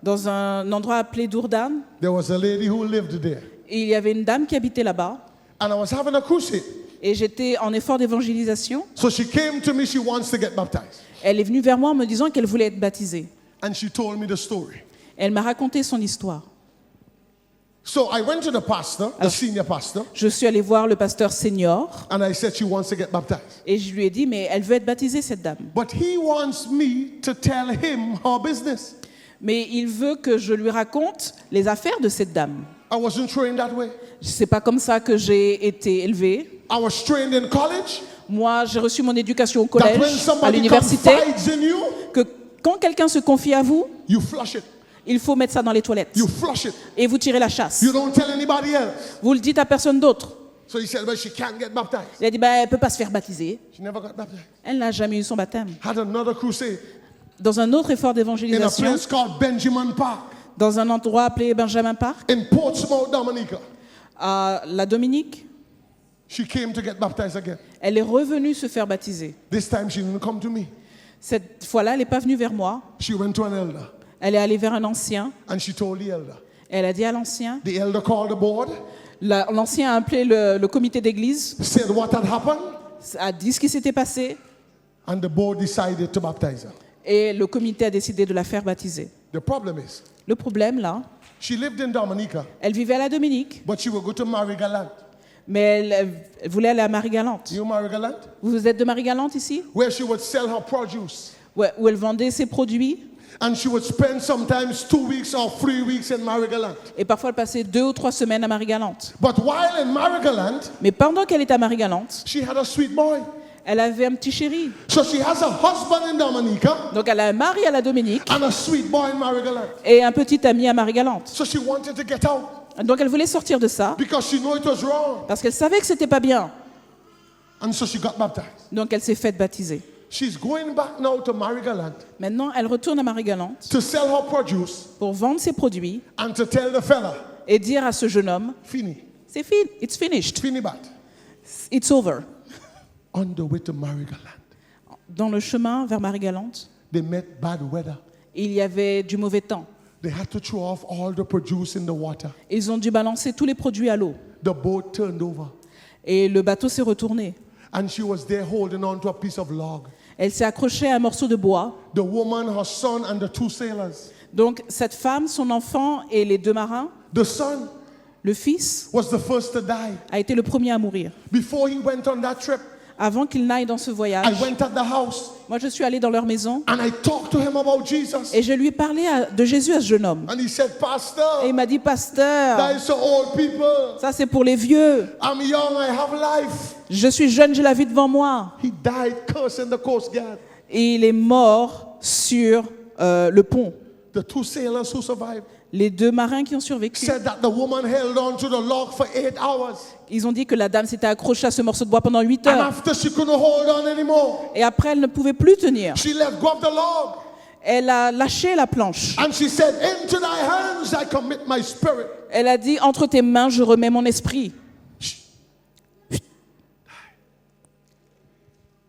dans un endroit appelé Dourdan. There was a lady who lived there. Et il y avait une dame qui habitait là-bas. And I was having a crusade. Et j'étais en effort d'évangélisation. So she came to me, she wants to get baptized. Elle est venue vers moi en me disant qu'elle voulait être baptisée. And she told me the story. Elle m'a raconté son histoire. So I went to the pastor, the senior pastor, Je suis allée voir le pasteur senior and I said she wants to get baptized. et je lui ai dit, mais elle veut être baptisée, cette dame. But he wants me to tell him her business. Mais il veut que je lui raconte les affaires de cette dame. I wasn't trained that way. C'est pas comme ça que j'ai été élevée. I was trained in college. Moi, j'ai reçu mon éducation au That when collège, à somebody l'université, confides in you, que quand quelqu'un se confie à vous, you flush it. il faut mettre ça dans les toilettes You flush it. et vous tirez la chasse. You don't tell anybody else. Vous le dites à personne d'autre. So he said, well, she can't get baptized. Il a dit, ben, elle peut pas se faire baptiser. She never got baptized. Elle n'a jamais eu son baptême. Had another crusade Dans un autre effort in a d'évangélisation, place called Benjamin Park dans un endroit appelé Benjamin Park, in Portsmouth, Dominica. à la Dominique, She came to get baptized again. elle est revenue se faire baptiser. This time she didn't come to me. Cette fois-là, elle n'est pas venue vers moi. She went to an elder Elle est allée vers un ancien. and she told the elder. Elle a dit à l'ancien. The elder called the board, L'ancien a appelé le comité d'église, said what had happened, a dit ce qui s'était passé, and the board decided to baptize her. et le comité a décidé de la faire baptiser. The problem is, Le problème, là, she lived in Dominica, elle vivait à la Dominique, but she would go to Marie-Galante. mais elle voulait aller à Marie-Galante. You know Marie-Galante? Vous êtes de Marie-Galante ici? Where she would sell her produce. Ouais, où elle vendait ses produits, And she would spend sometimes 2 weeks or 3 weeks in Marie-Galante. et parfois elle passait 2 ou 3 semaines à Marie-Galante. But while in Marie-Galante, Mais pendant qu'elle était à Marie-Galante, she had a sweet boy. elle avait un petit chéri. So she has a husband in Dominica Donc elle a un mari à la Dominique and a sweet boy in Marie-Galante. et un petit ami à Marie-Galante. So she wanted to get out Donc elle voulait sortir de ça because she knew it was wrong. parce qu'elle savait que c'était pas bien. And so she got baptized. Donc elle s'est faite baptiser. She's going back now to Marie-Galante Maintenant, elle retourne à Marie-Galante to sell her produce pour vendre ses produits and to tell the fella, et dire à ce jeune homme, Fini, c'est fini, it's finished, fini bat. it's over. On the way to Marie-Galante, Dans le chemin vers Marie-Galante, they met bad weather. il y avait du mauvais temps. They had to throw off all the produce in the water. Ils ont dû balancer tous les produits à l'eau. The boat turned over. Et le bateau s'est retourné. And she was there holding on to a piece of log. Elle s'est accrochée à un morceau de bois. The woman, her son, and the 2 sailors. Donc cette femme, son enfant et les 2 marins, The son le fils, was the first to die. a été le premier à mourir. Before he went on that trip, Avant qu'il n'aille dans ce voyage, I went at the house moi je suis allée dans leur maison and I talked to him about Jesus. et je lui ai parlé de Jésus à ce jeune homme. And he said, Et Pastor, il m'a dit, pasteur, that is for old people. ça c'est pour les vieux. I'm young, I have life. Je suis jeune, j'ai la vie devant moi. He died cursing the Coast Guard. Et il est mort sur le pont. The 2 sailors who survived Les 2 marins qui ont survécu, said that the woman held on to the log for 8 hours. ils ont dit que la dame s'était accrochée à ce morceau de bois pendant 8 And heures. after she couldn't hold on anymore, Et après, elle ne pouvait plus tenir. she let go of the log. Elle a lâché la planche. And she said, Into thy hands I commit my spirit. Elle a dit, entre tes mains, je remets mon esprit.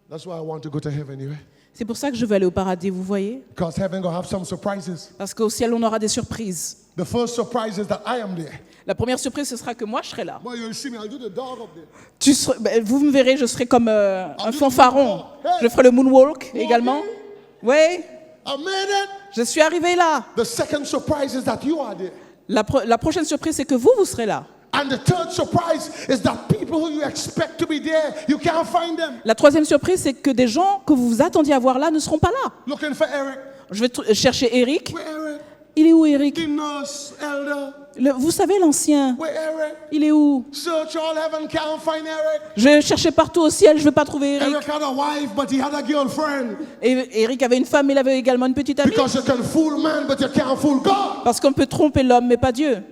That's why I want to go to heaven, anyway. C'est pour ça que je veux aller au paradis, vous voyez? Because heaven gonna have some surprises. Parce qu'au ciel, on aura des surprises. The first surprise is that I am there. La première surprise, ce sera que moi, je serai là. Boy, you'll see me. I'll do the dog up there. Vous me verrez, je serai comme un fanfaron. Je ferai le moonwalk également. Oui, I made it. je suis arrivé là. The second surprise is that you are there. La prochaine surprise, c'est que vous serez là. And the third surprise is that people who you expect to be there, you can't find them. La troisième surprise, c'est que des gens que vous vous attendiez à voir là ne seront pas là. Looking for Eric. Je vais chercher Eric. Where Eric? Il est où, Eric? The nurse, elder. Vous savez, l'ancien. Where Eric? Il est où? Search all heaven, can't find Eric. Je cherchais partout au ciel, je ne veux pas trouver Eric. Eric had a wife, but he had a girlfriend. Et Eric avait une femme, mais il avait également une petite amie. Because you can fool man, but you can't fool God. Parce qu'on peut tromper l'homme, mais pas Dieu.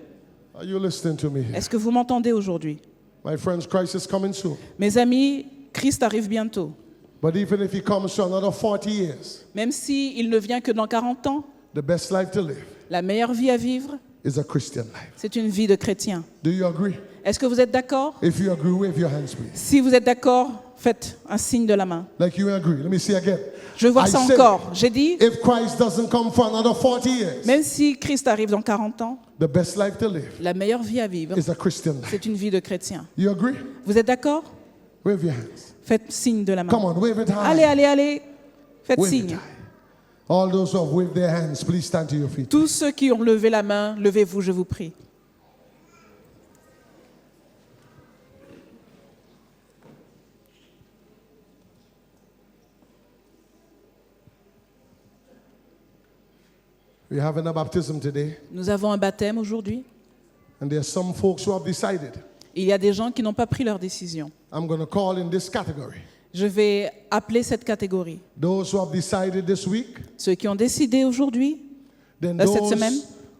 Are you listening to me? Est-ce que vous m'entendez aujourd'hui? My friends, Christ is coming soon. Mes amis, Christ arrive bientôt. But even if he comes to another 40 years, Même s'il ne vient que dans 40 ans, the best life to live la meilleure vie à vivre, is a Christian life. c'est une vie de chrétien. Do you agree? Est-ce que vous êtes d'accord? If you agree, wave your hands, please. Si vous êtes d'accord, faites un signe de la main. Like you agree. Let me see again. Je veux voir I ça said, encore. J'ai dit, if Christ doesn't come for another 40 years, même si Christ arrive dans 40 ans, the best life to live la meilleure vie à vivre, is a Christian life. c'est une vie de chrétien. You agree? Vous êtes d'accord? Wave your hands. Faites signe de la main. Come on, wave it high. Allez, allez, allez. Faites Wave it signe. high. All those who have waved their hands, please stand to your feet. Tous ceux qui ont levé la main, levez-vous, je vous prie. We're having a baptism today. Nous avons un baptême aujourd'hui. And there are some folks who have decided, Il y a des gens qui n'ont pas pris leur décision. I'm going to call in this category. Je vais appeler cette catégorie. Those who have decided this week, Ceux qui ont décidé aujourd'hui then cette those semaine.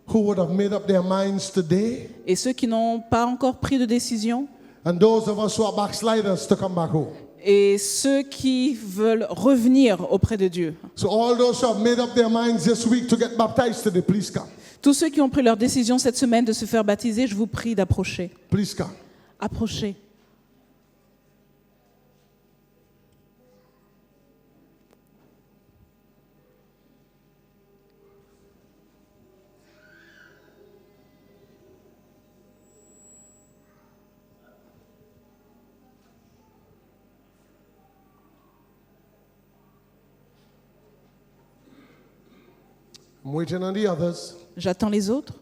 who would have made up their minds today, et ceux qui n'ont pas encore pris de décision and those of us who are backsliders to come back home. et ceux qui veulent revenir auprès de Dieu. So all those who have made up their minds this week to get baptized today, please come. Tous ceux qui ont pris leur décision cette semaine de se faire baptiser, je vous prie d'approcher. Please come. Approchez. I'm waiting on the others. J'attends les autres.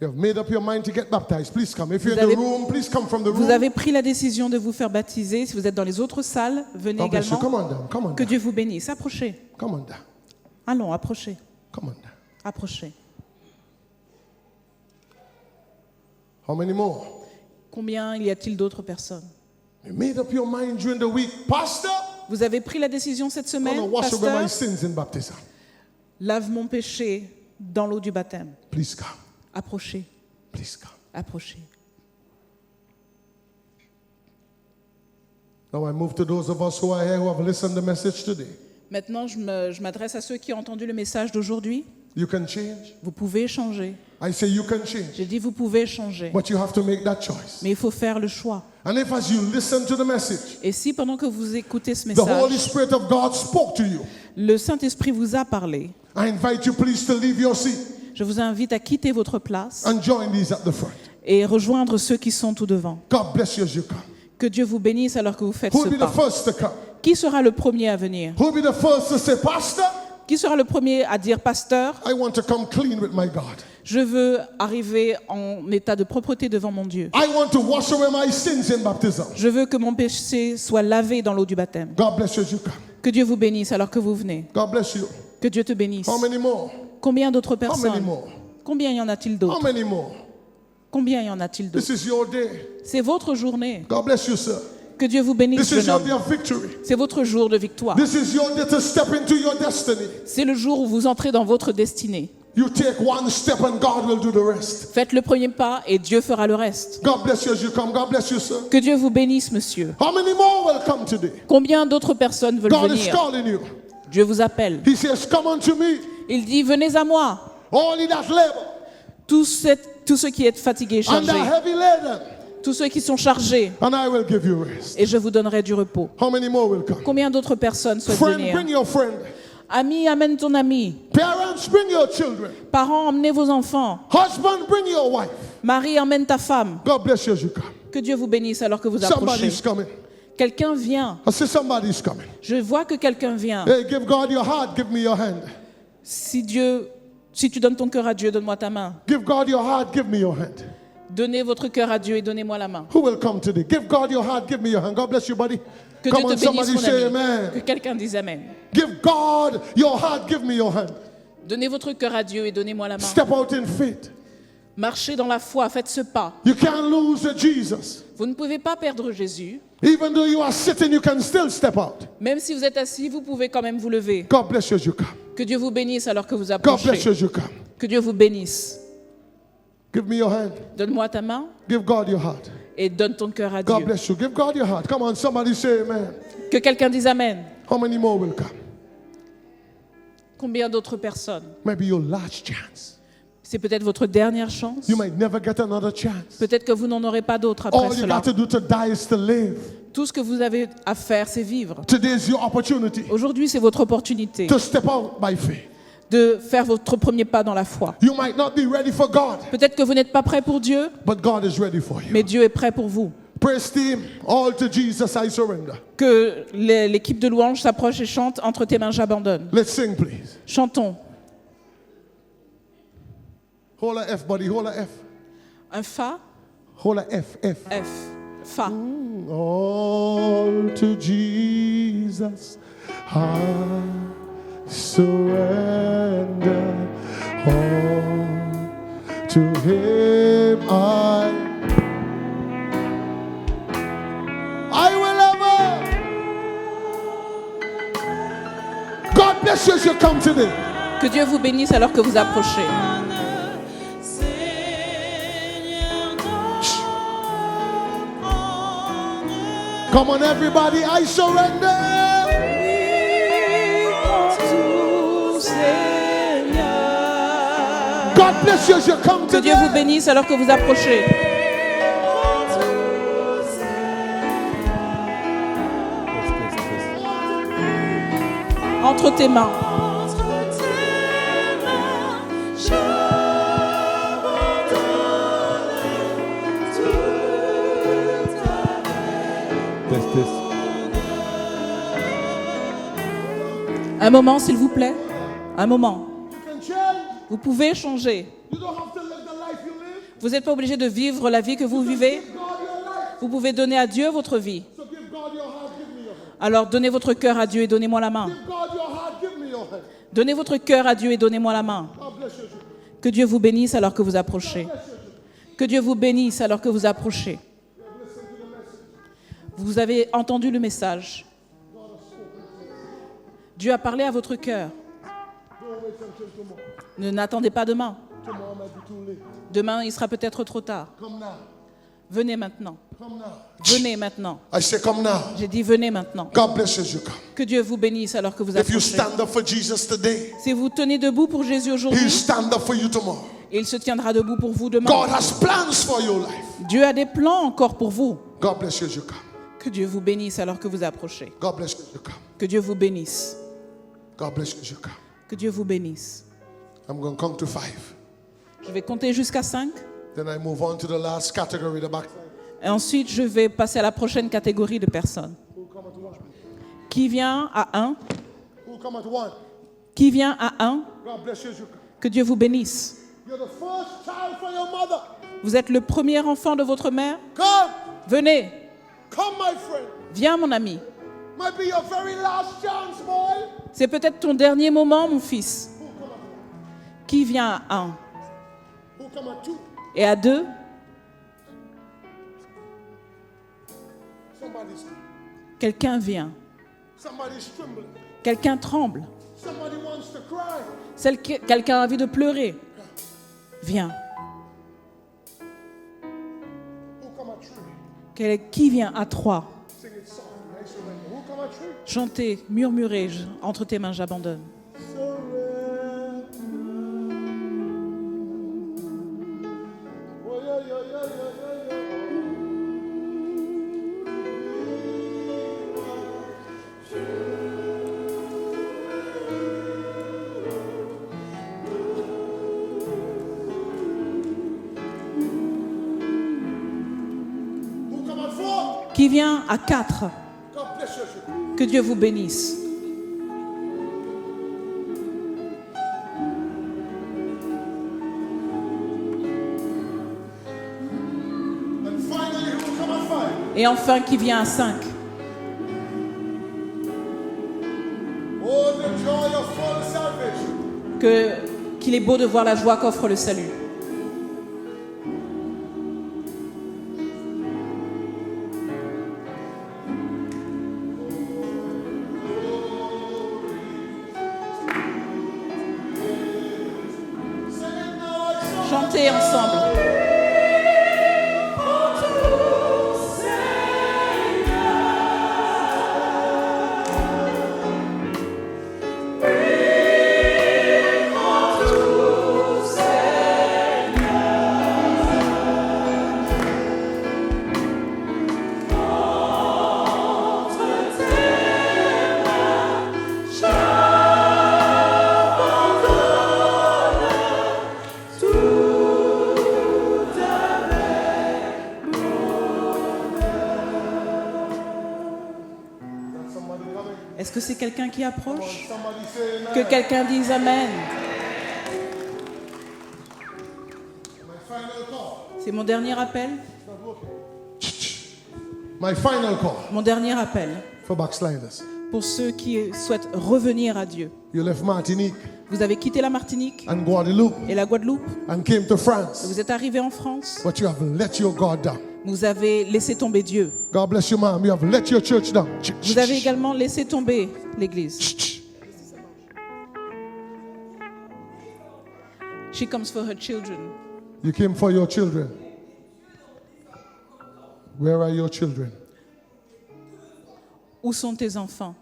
You have made up your mind to get baptized. Please come. If you're Vous in the avez- room, please come from the Vous room. avez pris la décision de vous faire baptiser. Si vous êtes dans les autres salles, venez God bless you. Come également. on down. Come on Que down. Dieu vous bénisse. Approchez. Come on down. Allons, approchez. Come on down. Approchez. How many more? Combien y a-t-il d'autres personnes? You made up your mind during the week. Pastor, Vous avez pris la décision cette I'm going semaine, to wash away my pasteur, sins in baptism. lave mon péché dans l'eau du baptême. Please come. Approchez, Please come. approchez. Now I move to those of us who are here who have listened to the message today. Maintenant, je m'adresse à ceux qui ont entendu le message d'aujourd'hui. You can change. Vous pouvez changer. I say you can change. J'ai dit vous pouvez changer. But you have to make that choice. Mais il faut faire le choix. And if as you listen to the message, Et si pendant que vous écoutez ce the Holy message, Spirit of God spoke to you, le Saint-Esprit vous a parlé, I invite you please to leave your seat je vous invite à quitter votre place and join these at the front. et rejoindre ceux qui sont tout devant. God bless you as you come. Que Dieu vous bénisse alors que vous faites Who ce will be pas. the first to come? Qui sera le premier à venir? Who will be the first to say, Pastor, Qui sera le premier à dire, pasteur, I want to come clean with my God. je veux arriver en état de propreté devant mon Dieu. I want to wash away my sins in baptism. Je veux que mon péché soit lavé dans l'eau du baptême. God bless you as you come. Que Dieu vous bénisse alors que vous venez. God bless you. Que Dieu te bénisse. How many more? Combien d'autres How many personnes? more? Combien y en a-t-il How d'autres? many more? Combien y en a-t-il This d'autres? is your day. C'est votre journée. God bless you, sir. Que Dieu vous bénisse, This is jeune your homme. day of victory. C'est votre jour de victoire. This is your day to step into your destiny. C'est le jour où vous entrez dans votre destinée. You take one step and God will do the rest. Faites le premier pas et Dieu fera le reste. God bless you as you come. God bless you, sir. Que Dieu vous bénisse, monsieur. How many more will come today? Combien d'autres personnes veulent God is venir? calling you. Dieu vous appelle. He says, come unto me, Il dit, venez à moi, all ye that labor tous ceux qui êtes fatigués et and chargés, are heavy laden, tous ceux qui sont chargés, and I will give you rest. et je vous donnerai du repos. How many more will come? Combien d'autres personnes souhaitent Friend, venir? bring your friend. Ami, amène ton ami. Parents, bring your children. Parents, emmenez vos enfants. Husband, bring your wife. Mari, emmène ta femme. God bless you as you come. Que Dieu vous bénisse alors que vous approchez. Somebody's coming. Quelqu'un vient. I say somebody's coming. Je vois que quelqu'un vient. Hey, give God your heart, give me your hand. Si tu donnes ton cœur à Dieu, donne-moi ta main. Give God your heart, give me your hand. Donnez votre cœur à Dieu et donnez-moi la main. Who will come today? Give God your heart, give me your hand. God bless you, buddy. Que Come Dieu on, te bénisse, somebody mon say ami. Que amen. quelqu'un dise Amen. Give God your heart, give me your hand. Donnez votre cœur à Dieu et donnez-moi la main. Step out in faith. Marchez dans la foi, faites ce pas. You can't lose Jesus. Vous ne pouvez pas perdre Jésus. Even though you are sitting, you can still step out. Même si vous êtes assis, vous pouvez quand même vous lever. God bless you as you come. Que Dieu vous bénisse alors que vous God bless you approchez. as you come. Que Dieu vous bénisse. Give me your hand. Donne-moi ta main Give God your heart. et donne ton cœur à God Dieu. bless you. Give God your heart. Come on, somebody say amen. Que quelqu'un dise Amen. How many more will come? Combien d'autres personnes? Maybe your last chance. C'est peut-être votre dernière chance. You might never get another chance. Peut-être que vous n'en aurez pas d'autre après All you cela. got to do to die is to live. Tout ce que vous avez à faire, c'est vivre. Today is your opportunity Aujourd'hui, c'est votre opportunité to step out by faith. de faire votre premier pas dans la foi. You might not be ready for God, Peut-être que vous n'êtes pas prêt pour Dieu, but God is ready for you. mais Dieu est prêt pour vous. Praise team, all to Jesus I surrender. Que l'équipe de louange s'approche et chante. Entre tes mains, j'abandonne. Let's sing, please. Chantons. Hold a F, buddy. Hold a F. Un Fa, Hold a F, F. F, Fa. All to Jesus I surrender. All to bless you as you come today. Que Dieu vous bénisse alors que vous approchez. Come on, everybody, I surrender. God bless you as you come Que Dieu vous today. bénisse alors que vous approchez. Entre tes mains. Un moment, s'il vous plaît. Un moment. You can change. Vous pouvez changer. You don't have to live the life you live. Vous n'êtes pas obligé de vivre la vie que vous vivez. Give God your life. Vous pouvez donner à Dieu votre vie. So give God your heart, give me your hand. Alors donnez votre cœur à Dieu et donnez-moi la main. Give God your heart, give me your hand. Donnez votre cœur à Dieu et donnez-moi la main. God bless you. Que Dieu vous bénisse alors que vous approchez. Que Dieu vous bénisse alors que vous approchez. Vous avez entendu le message. Dieu a parlé à votre cœur. Ne n'attendez pas demain. Tomorrow might be too late. Demain, il sera peut-être trop tard. Come now. Venez maintenant. Come now. Venez maintenant. I say come now. J'ai dit venez maintenant. God bless you as you come. Que Dieu vous bénisse alors que vous If you approchez. stand up for Jesus today, Si vous tenez debout pour Jésus He'll aujourd'hui, stand up for you tomorrow. il se tiendra debout pour vous demain. God has plans for your life. Dieu a des plans encore pour vous. God bless you as you come. Que Dieu vous bénisse alors que vous approchez. God bless you as you come. Que Dieu vous bénisse. God bless you as you come. Que Dieu vous bénisse. I'm going to count to 5. Je vais compter jusqu'à 5. Then I move on to the last category, the back. Et ensuite, je vais passer à la prochaine catégorie de personnes. Who come at 1? Qui vient à 1? Who come at 1? Qui vient à 1? God bless you as you come. Que Dieu vous bénisse. You're the first child for your mother. Vous êtes le premier enfant de votre mère? Come. Venez. Come, my friend. Viens, mon ami. Might be your very last chance, boy. C'est peut-être ton dernier moment, mon fils. Who come at 1? Qui vient à 1? Who come at 2? Et à 2? Somebody's, Quelqu'un vient. somebody's trembling. Quelqu'un tremble. Somebody wants to cry. Quelqu'un a envie de pleurer. Viens. Who come at 3? Qui vient à 3? Sing it softly. I surrender. Who come at 3? Chantez, murmurez, entre tes mains j'abandonne. Surrender. Oh, yeah, yeah, yeah, yeah, yeah, yeah. Who come at 4? Qui vient à 4? God bless you. Que Dieu vous bénisse. And finally, who come at 5? Et enfin, qui vient à 5? Oh, the joy of full salvation. Qu'il est beau de voir la joie qu'offre le salut. Chantez ensemble. Somebody coming. Est-ce que c'est quelqu'un qui approche? Somebody say amen. Que quelqu'un dise Amen. My final call. C'est mon dernier appel. My final call Mon dernier appel for backsliders. pour ceux qui souhaitent revenir à Dieu. You left Martinique Vous avez quitté la Martinique and Guadeloupe et la Guadeloupe. and came to France, Vous êtes arrivé en France. but you have let your God down. Vous avez laissé tomber Dieu. God bless you, ma'am. You have let your church down. Vous avez également laissé tomber l'Église. She comes for her children. You came for your children. Where are your children? Où sont tes enfants?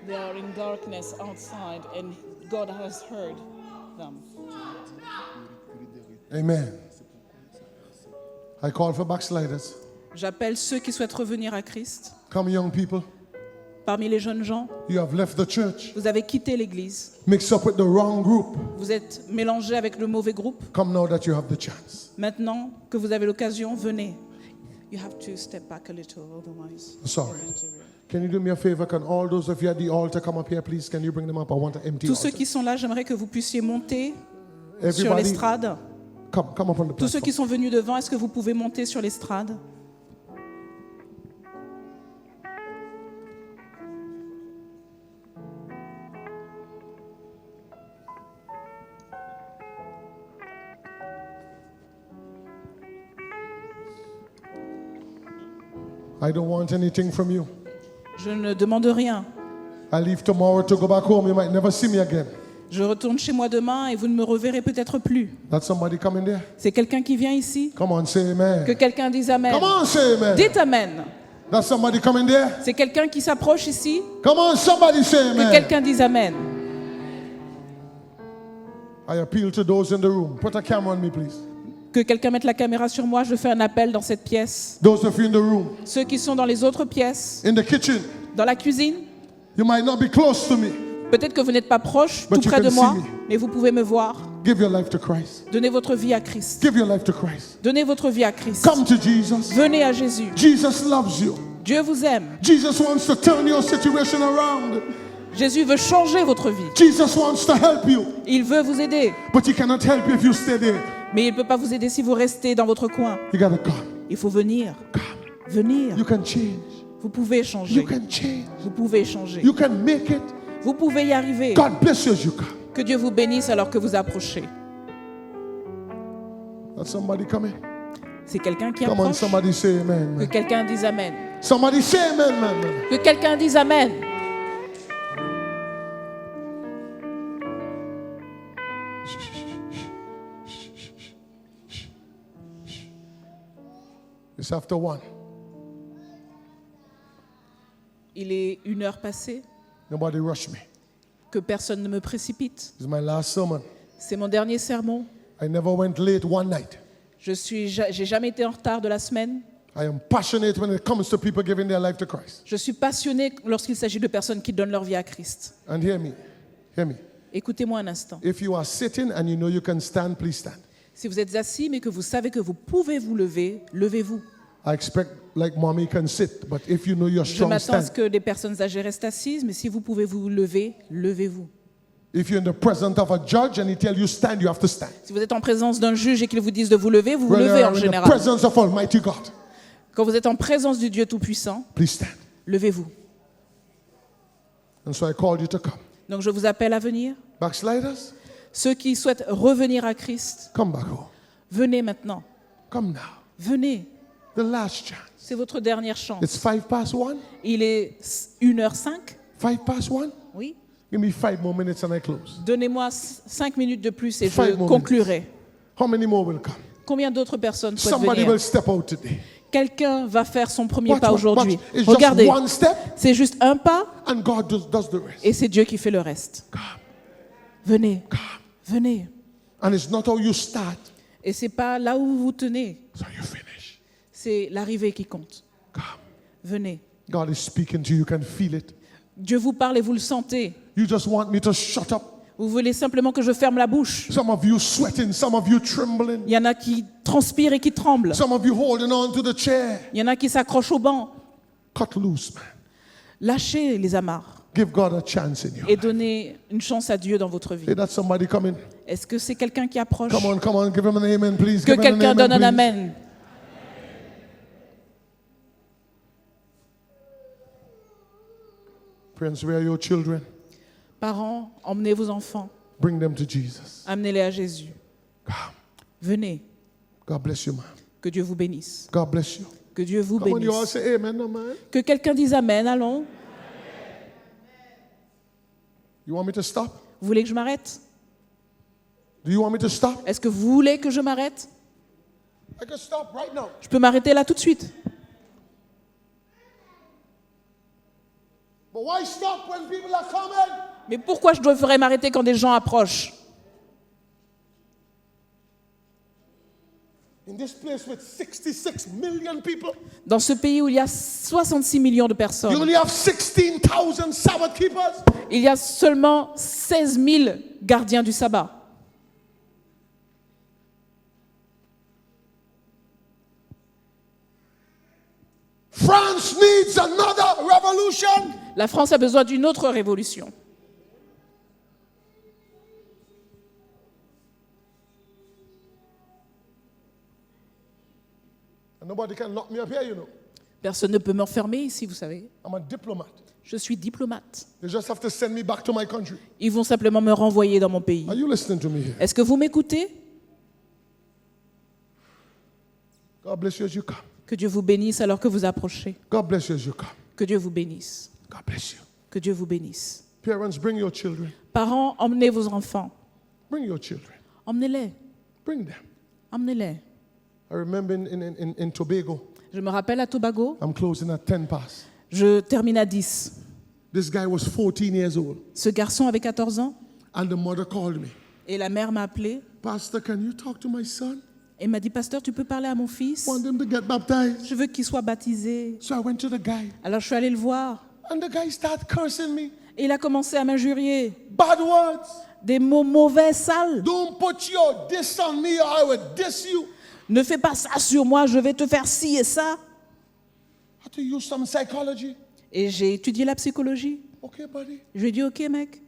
They are in darkness outside and God has heard them. Amen. I call for backsliders. J'appelle ceux qui souhaitent revenir à Christ. Come, young people. Parmi les jeunes gens, You have left the church. vous avez quitté l'église. Mixed up with the wrong group. Vous êtes mélangés avec le mauvais groupe. Come now that you have the chance. Maintenant que vous avez l'occasion, venez. You have to step back a little, otherwise. Sorry. Can you do me a favor? Can all those of you at the altar come up here, please? Can you bring them up? I want to empty Tous ceux altar. qui sont là, j'aimerais que vous puissiez monter sur Everybody, l'estrade. come up on the Tous ceux qui platform. sont venus devant, est-ce que vous pouvez monter sur l'estrade? I don't want anything from you. Je ne demande rien. I leave tomorrow to go back home. You might never see me again. Je retourne chez moi demain et vous ne me reverrez peut-être plus. That's somebody coming there. C'est quelqu'un qui vient ici? Come on, say amen. Que quelqu'un dise Amen. Come on, say amen. Dites Amen. That's somebody coming there. C'est quelqu'un qui s'approche ici? Come on, somebody say Que amen. quelqu'un dise Amen. I appeal to those in the room. Put a camera on me, please. Que quelqu'un mette la caméra sur moi. Je fais un appel dans cette pièce. Those of you in the room, Ceux qui sont dans les autres pièces, in the kitchen, dans la cuisine, you might not be close to me. peut-être que vous n'êtes pas proche, But tout you près can de moi, see me. mais vous pouvez me voir. Give your life to Christ. Donnez votre vie à Christ. Give your life to Christ. Donnez votre vie à Christ. Come to Jesus. Venez à Jésus. Jesus loves you. Dieu vous aime. Jesus wants to turn your situation around. Jésus veut changer votre vie. Jesus wants to help you. Il veut vous aider. But he cannot help you if you stay there. Mais il ne peut pas vous aider si vous restez dans votre coin. You gotta come. Il faut venir. Come. Venir. You can change. Vous pouvez changer. You can change. Vous pouvez changer. You can make it. Vous pouvez y arriver. God bless you as you come. Que Dieu vous bénisse alors que vous approchez. That's somebody coming. C'est quelqu'un qui Come on, approche. somebody say amen. Que Man. quelqu'un dise Amen. Somebody say amen, man. Que quelqu'un dise Amen. It's after 1. Il est 1 heure passée. Nobody rush me. Que personne ne me précipite. This is my last sermon. C'est mon dernier sermon. I never went late one night. J'ai jamais été en retard de la semaine. I am passionate when it comes to people giving their life to Christ. Je suis passionné lorsqu'il s'agit de personnes qui donnent leur vie à Christ. And hear me. Hear me. Écoutez-moi un instant. If you are sitting and you know you can stand, please stand. Si vous êtes assis mais que vous savez que vous pouvez vous lever, levez-vous. I expect like mommy can sit, but if you know you're Je strong, m'attends à ce stand. que des personnes âgées restent assises, mais si vous pouvez vous lever, levez-vous. If you're in the presence of a judge and he tells you stand, you have to stand. Si vous êtes en présence d'un juge et qu'il vous dise de vous lever, vous vous When levez you're en in the général. presence of Almighty God, Quand vous êtes en présence du Dieu Tout-Puissant, please stand. levez-vous. And so I called you to come. Donc je vous appelle à venir. Backsliders, Ceux qui souhaitent revenir à Christ, come back home. venez maintenant. Come now. Venez. The last chance. C'est votre dernière chance. It's 1:05. Il est 1h05. 1:05. Oui. Give me 5 more minutes and I close. Donnez-moi 5 minutes de plus et je 5 more conclurai. How many more will come? Combien d'autres personnes souhaitent Somebody venir? will step out today. Quelqu'un va faire son premier Watch, pas watch, aujourd'hui. watch. It's Regardez, just one step c'est juste un pas and God does the rest. et c'est Dieu qui fait le reste. Come, Venez, come. venez. And it's not how you start, Et c'est pas là où vous vous tenez, so you finish. c'est l'arrivée qui compte. Come. Venez. God is speaking to you. You can feel it. Dieu vous parle et vous le sentez. You just want me to shut up. Vous voulez simplement que je ferme la bouche. Some of you sweating, some of you trembling, Il y en a qui transpirent et qui tremblent. some of you holding on to the chair. Il y en a qui s'accrochent au banc. Cut loose, man. Lâchez les amarres Give God a chance in you. et donnez une chance à Dieu dans votre vie. Hey, that's somebody coming. Est-ce que c'est quelqu'un qui approche? Come on, give him an amen, please. Que Give him an quelqu'un donne un please. amen. Friends, where are your children? Parents, emmenez vos enfants. Bring them to Jesus. Amenez-les à Jésus. Come. Venez. God bless you, man. Que Dieu vous bénisse. God bless you. Que Dieu vous Come on, you all bénisse. say amen, no, man. Que quelqu'un dise Amen, allons. You want me to stop? Vous voulez que je m'arrête? Do you want me to stop? Est-ce que vous voulez que je m'arrête? I can stop right now. Je peux m'arrêter là tout de suite. But why stop when people are coming? Mais pourquoi je devrais m'arrêter quand des gens approchent? In this place with 66 million people, Dans ce pays où il y a 66 millions de you personnes, only have 16,000 Sabbath keepers. il y a seulement 16 000 gardiens du sabbat. France needs another revolution. La France a besoin d'une autre révolution. And nobody can lock me up here, you know. Personne ne peut m'enfermer ici, vous savez. I'm a diplomat. Je suis diplomate. They just have to send me back to my country. Ils vont simplement me renvoyer dans mon pays. Are you listening to me here? Est-ce que vous m'écoutez? God bless you as you come. Que Dieu vous bénisse alors que vous approchez. God bless you as you come. Que Dieu vous bénisse. God bless you. Que Dieu vous bénisse. Parents, bring your children. Parents, emmenez vos enfants. Bring your children. Emmenez-les. Bring them. Emmenez-les. I remember in Tobago, Je me rappelle à Tobago, I'm closing at 10 past. je termine à 10. This guy was 14 years old, Ce garçon avait 14 ans and the mother called me. et la mère m'a appelé Pastor, can you talk to my son? et m'a dit, Pasteur, tu peux parler à mon fils? Want him to get baptized. Je veux qu'il soit baptisé. So I went to the guy, Alors je suis allée le voir and the guy started cursing me. et il a commencé à m'injurier. Bad words. Des mots mauvais, sales. Don't put your diss on me or I will diss you. Ne fais pas ça sur moi, je vais te faire ci et ça. I had to use some psychology. Et j'ai étudié la psychologie. Okay, buddy. Je lui ai dit, ok mec,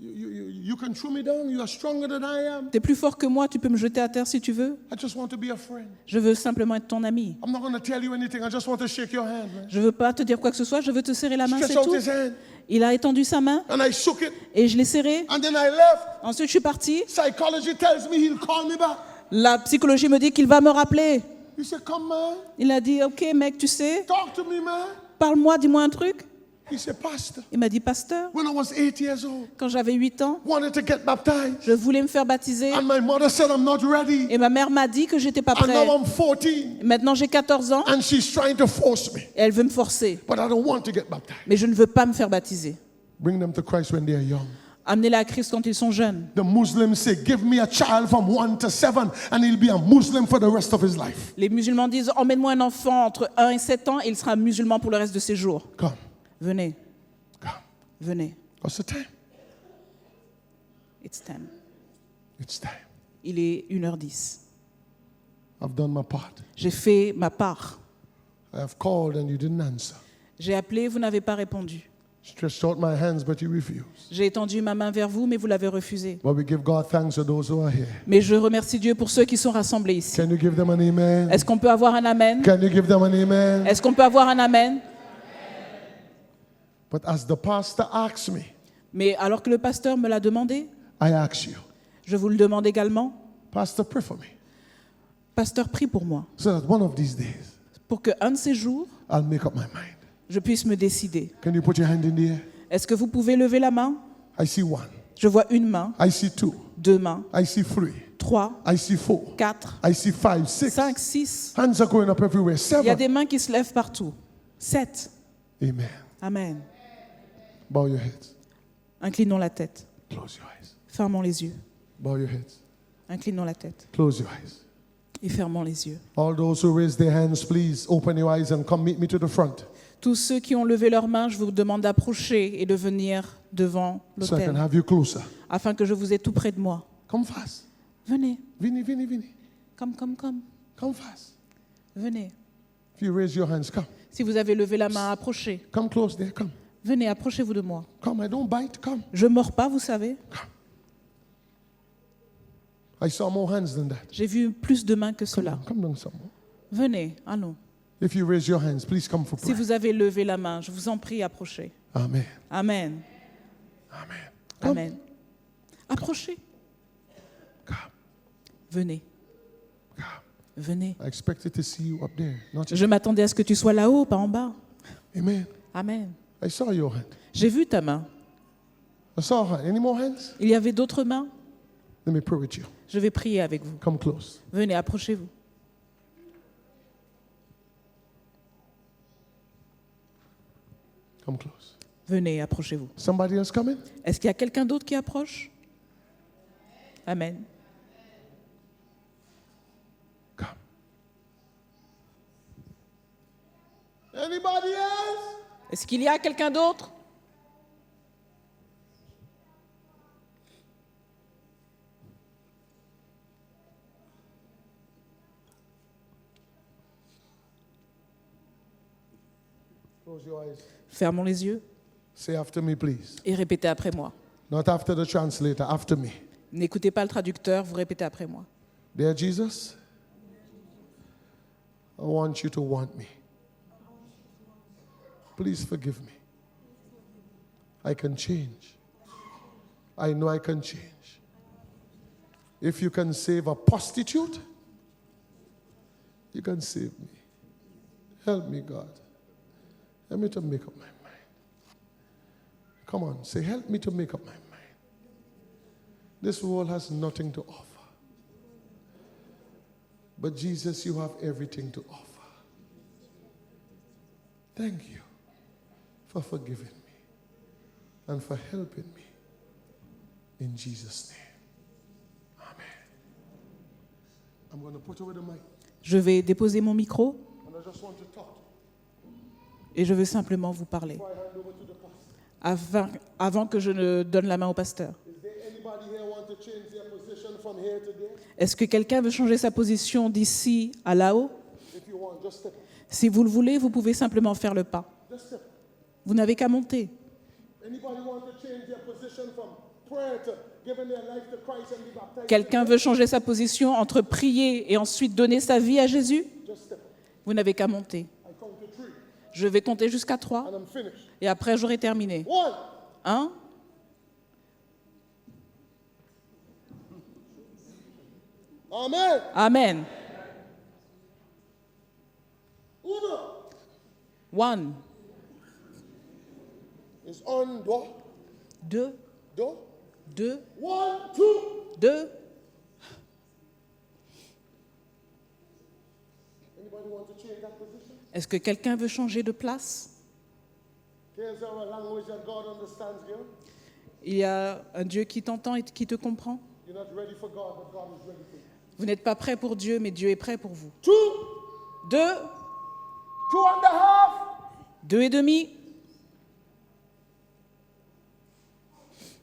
You can throw me down. You are stronger than I am. t'es plus fort que moi, tu peux me jeter à terre si tu veux. I just want to be a friend. Je veux simplement être ton ami. I'm not going to tell you anything. I just want to shake your hand, man. Je veux pas te dire quoi que ce soit, je veux te serrer la main, Stretch c'est out tout. his hand. Il a étendu sa main And I shook it. et je l'ai serré. And then I left. Ensuite, je suis partie. Psychology tells me he'll call me back. La psychologie me dit qu'il va me rappeler. He said, come, man. Il a dit, ok mec, tu sais, Talk to me, man. parle-moi, dis-moi un truc. He said, Pastor, Il m'a dit, Pasteur, when I was 8 years old, quand j'avais 8 ans, wanted to get baptized. je voulais me faire baptiser. And my mother said, I'm not ready. Et ma mère m'a dit que j'étais pas And prêt. now I'm 14. Maintenant, j'ai 14 ans And she's trying to force me. et elle veut me forcer. But I don't want to get baptized. Mais je ne veux pas me faire baptiser. Bring them to Christ when they are young. Amenez-les à Christ quand ils sont jeunes. The Muslims say, give me a child from 1 to 7 and he'll be a Muslim for the rest of his life. Les musulmans disent, emmène-moi un enfant entre 1 et 7 ans et il sera musulman pour le reste de ses jours. Come, Venez, come. venez. What's the time? It's time. It's time. Il est 1h10. I've done my part. J'ai fait ma part. I have called and you didn't answer. J'ai appelé, vous n'avez pas répondu. Stretched out my hands, but you refused. J'ai étendu ma main vers vous, mais vous l'avez refusé. But we give God thanks for those who are here. Mais je remercie Dieu pour ceux qui sont rassemblés ici. Can you give them an amen? Est-ce qu'on peut avoir un amen? Can you give them an amen? Est-ce qu'on peut avoir un amen? But as the pastor asked me, Mais alors que le pasteur me l'a demandé, I ask you, je vous le demande également. Pastor, pray for me. Pasteur, prie pour moi, So that one of these days, pour qu'un de ces jours, I'll make up my mind. je puisse me décider. Can you put your hand in the air? Est-ce que vous pouvez lever la main? I see 1. Je vois une main, I see 2. 2 mains, I see 3. 3, I see 4. 4, I see 5, 6. 5, 6. Hands are going up everywhere. Il y a 7. des mains qui se lèvent partout. 7. Amen. Amen. Bow your heads. Inclinons la tête. Close your eyes. Fermons les yeux. Bow your heads. Inclinons la tête. Close your eyes. Et fermons les yeux. All those who raise their hands, please open your eyes and come meet me to the front Tous ceux qui ont levé leurs mains, je vous demande d'approcher et de venir devant so I can l'autel, have you closer. afin que je vous ai tout près de moi. Come fast. Venez, Vinny, Vinny, Vinny. comme. Come fast. Venez. If you raise your hands, come. Si vous avez levé la main, approchez. Come close there. Come. Venez, approchez-vous de moi. Come. I don't bite. Come. Je ne mords pas, vous savez. I saw more hands than that. J'ai vu plus de mains que cela. Come down some more. Venez, allons. If you raise your hands, please come for Si prayer. vous avez levé la main, je vous en prie, approchez. Amen. Amen. Amen. Come. Amen. Approchez. Come. Venez. Come. Venez. I expected to see you up there. Not Je m'attendais à ce que tu sois là-haut, pas en bas. Amen. Amen. I saw your hand. J'ai vu ta main. I saw her. Any more hands? Il y avait d'autres mains. Let me pray with you. Je vais prier avec vous. Come close. Venez, approchez-vous. Come close. Venez, approchez-vous. Somebody else coming? Est-ce qu'il y a quelqu'un d'autre qui approche? Amen. Come. Anybody else? Est-ce qu'il y a quelqu'un d'autre? Close your eyes. Fermons les yeux Say after me, please. et répétez après moi. Not after the translator, after me. N'écoutez pas le traducteur, vous répétez après moi. Dear Jesus, I want you to want me. Please forgive me. I can change. I know I can change. If you can save a prostitute, you can save me. Help me, God. Help me to make up my mind. Come on, say, help me to make up my mind. This world has nothing to offer. But Jesus, you have everything to offer. Thank you for forgiving me and for helping me. In Jesus' name. Amen. I'm going to put away the mic. Je vais déposer mon micro And I just want to talk et je veux simplement vous parler before I hand over to the pastor. avant que je ne donne la main au pasteur. Is there anybody here want to change their position from here to there? Est-ce que quelqu'un veut changer sa position d'ici à là-haut? If you want, just step up. Si vous le voulez, vous pouvez simplement faire le pas. Just step up. Vous n'avez qu'à monter. Anybody want to change their position from prayer to giving their life to Christ and be baptized? Quelqu'un veut changer sa position entre prier et ensuite donner sa vie à Jésus? Just step up. Vous n'avez qu'à monter. I count to 3 Je vais compter jusqu'à 3 and I'm finished. et après j'aurai terminé. 1. 1, Amen. Amen. 1 1, is on door. 2, Door. 2, 1, 2. 2. Anybody want to change that position? Est-ce que quelqu'un veut changer de place? Is there a language that God understands here? Il y a un Dieu qui t'entend et qui te comprend. You're not ready for God, but God is ready for you. Vous n'êtes pas prêt pour Dieu, mais Dieu est prêt pour vous. 2. 2, 2 and a half. 2 et demi.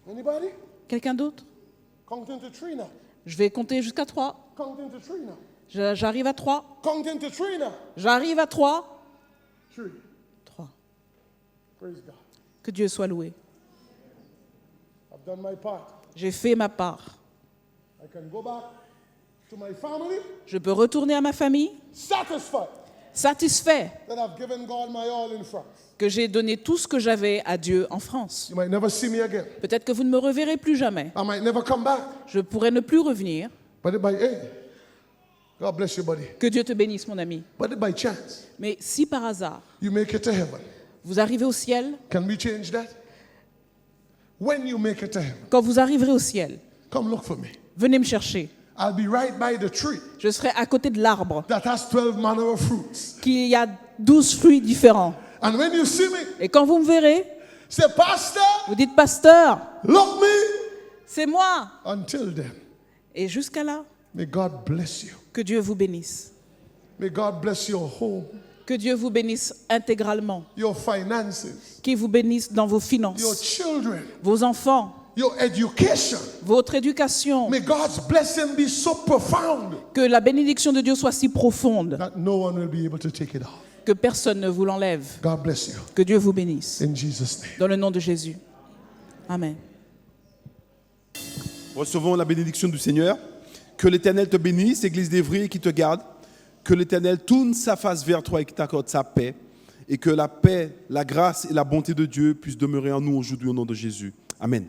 Anybody? Quelqu'un d'autre? Counting to 3 now. Je vais compter jusqu'à 3. Counting to 3 now. J'arrive à 3. Counting to 3 now. J'arrive à 3. 3. 3. Praise God. Que Dieu soit loué. I've done my part. J'ai fait ma part. I can go back to my family Je peux retourner à ma famille, satisfied satisfait that I've given God my all in France. que j'ai donné tout ce que j'avais à Dieu en France. You might never see me again. Peut-être que vous ne me reverrez plus jamais. I might never come back. Je pourrais ne plus revenir. But it by hey, God bless you, buddy. Que Dieu te bénisse, mon ami. But it by chance, Mais si par hasard, you make it to heaven. vous arrivez au ciel, Can we change that? When you make it to heaven, quand vous arriverez au ciel, come look for me. venez me chercher. I'll be right by the tree Je serai à côté de l'arbre that has 12 manner of fruits. qui a 12 fruits différents. And when you see me, Et quand vous me verrez, say, Pastor, vous dites, pasteur, look me. c'est moi. Until then, Et jusqu'à là, may God bless you. que Dieu vous bénisse. May God bless your home, Que Dieu vous bénisse intégralement. your finances, Qu'il vous bénisse dans vos your finances, children, vos enfants, your education. votre éducation. May God's blessing be so profound Que la bénédiction de Dieu soit si profonde that no one will be able to take it off. que personne ne vous l'enlève. God bless you. Que Dieu vous bénisse. In Jesus' name. Dans le nom de Jésus. Amen. Recevons la bénédiction du Seigneur. Que l'Éternel te bénisse, Église d'Évry, et qui te garde. Que l'Éternel tourne sa face vers toi et qui t'accorde sa paix. Et que la paix, la grâce et la bonté de Dieu puissent demeurer en nous aujourd'hui au nom de Jésus. Amen.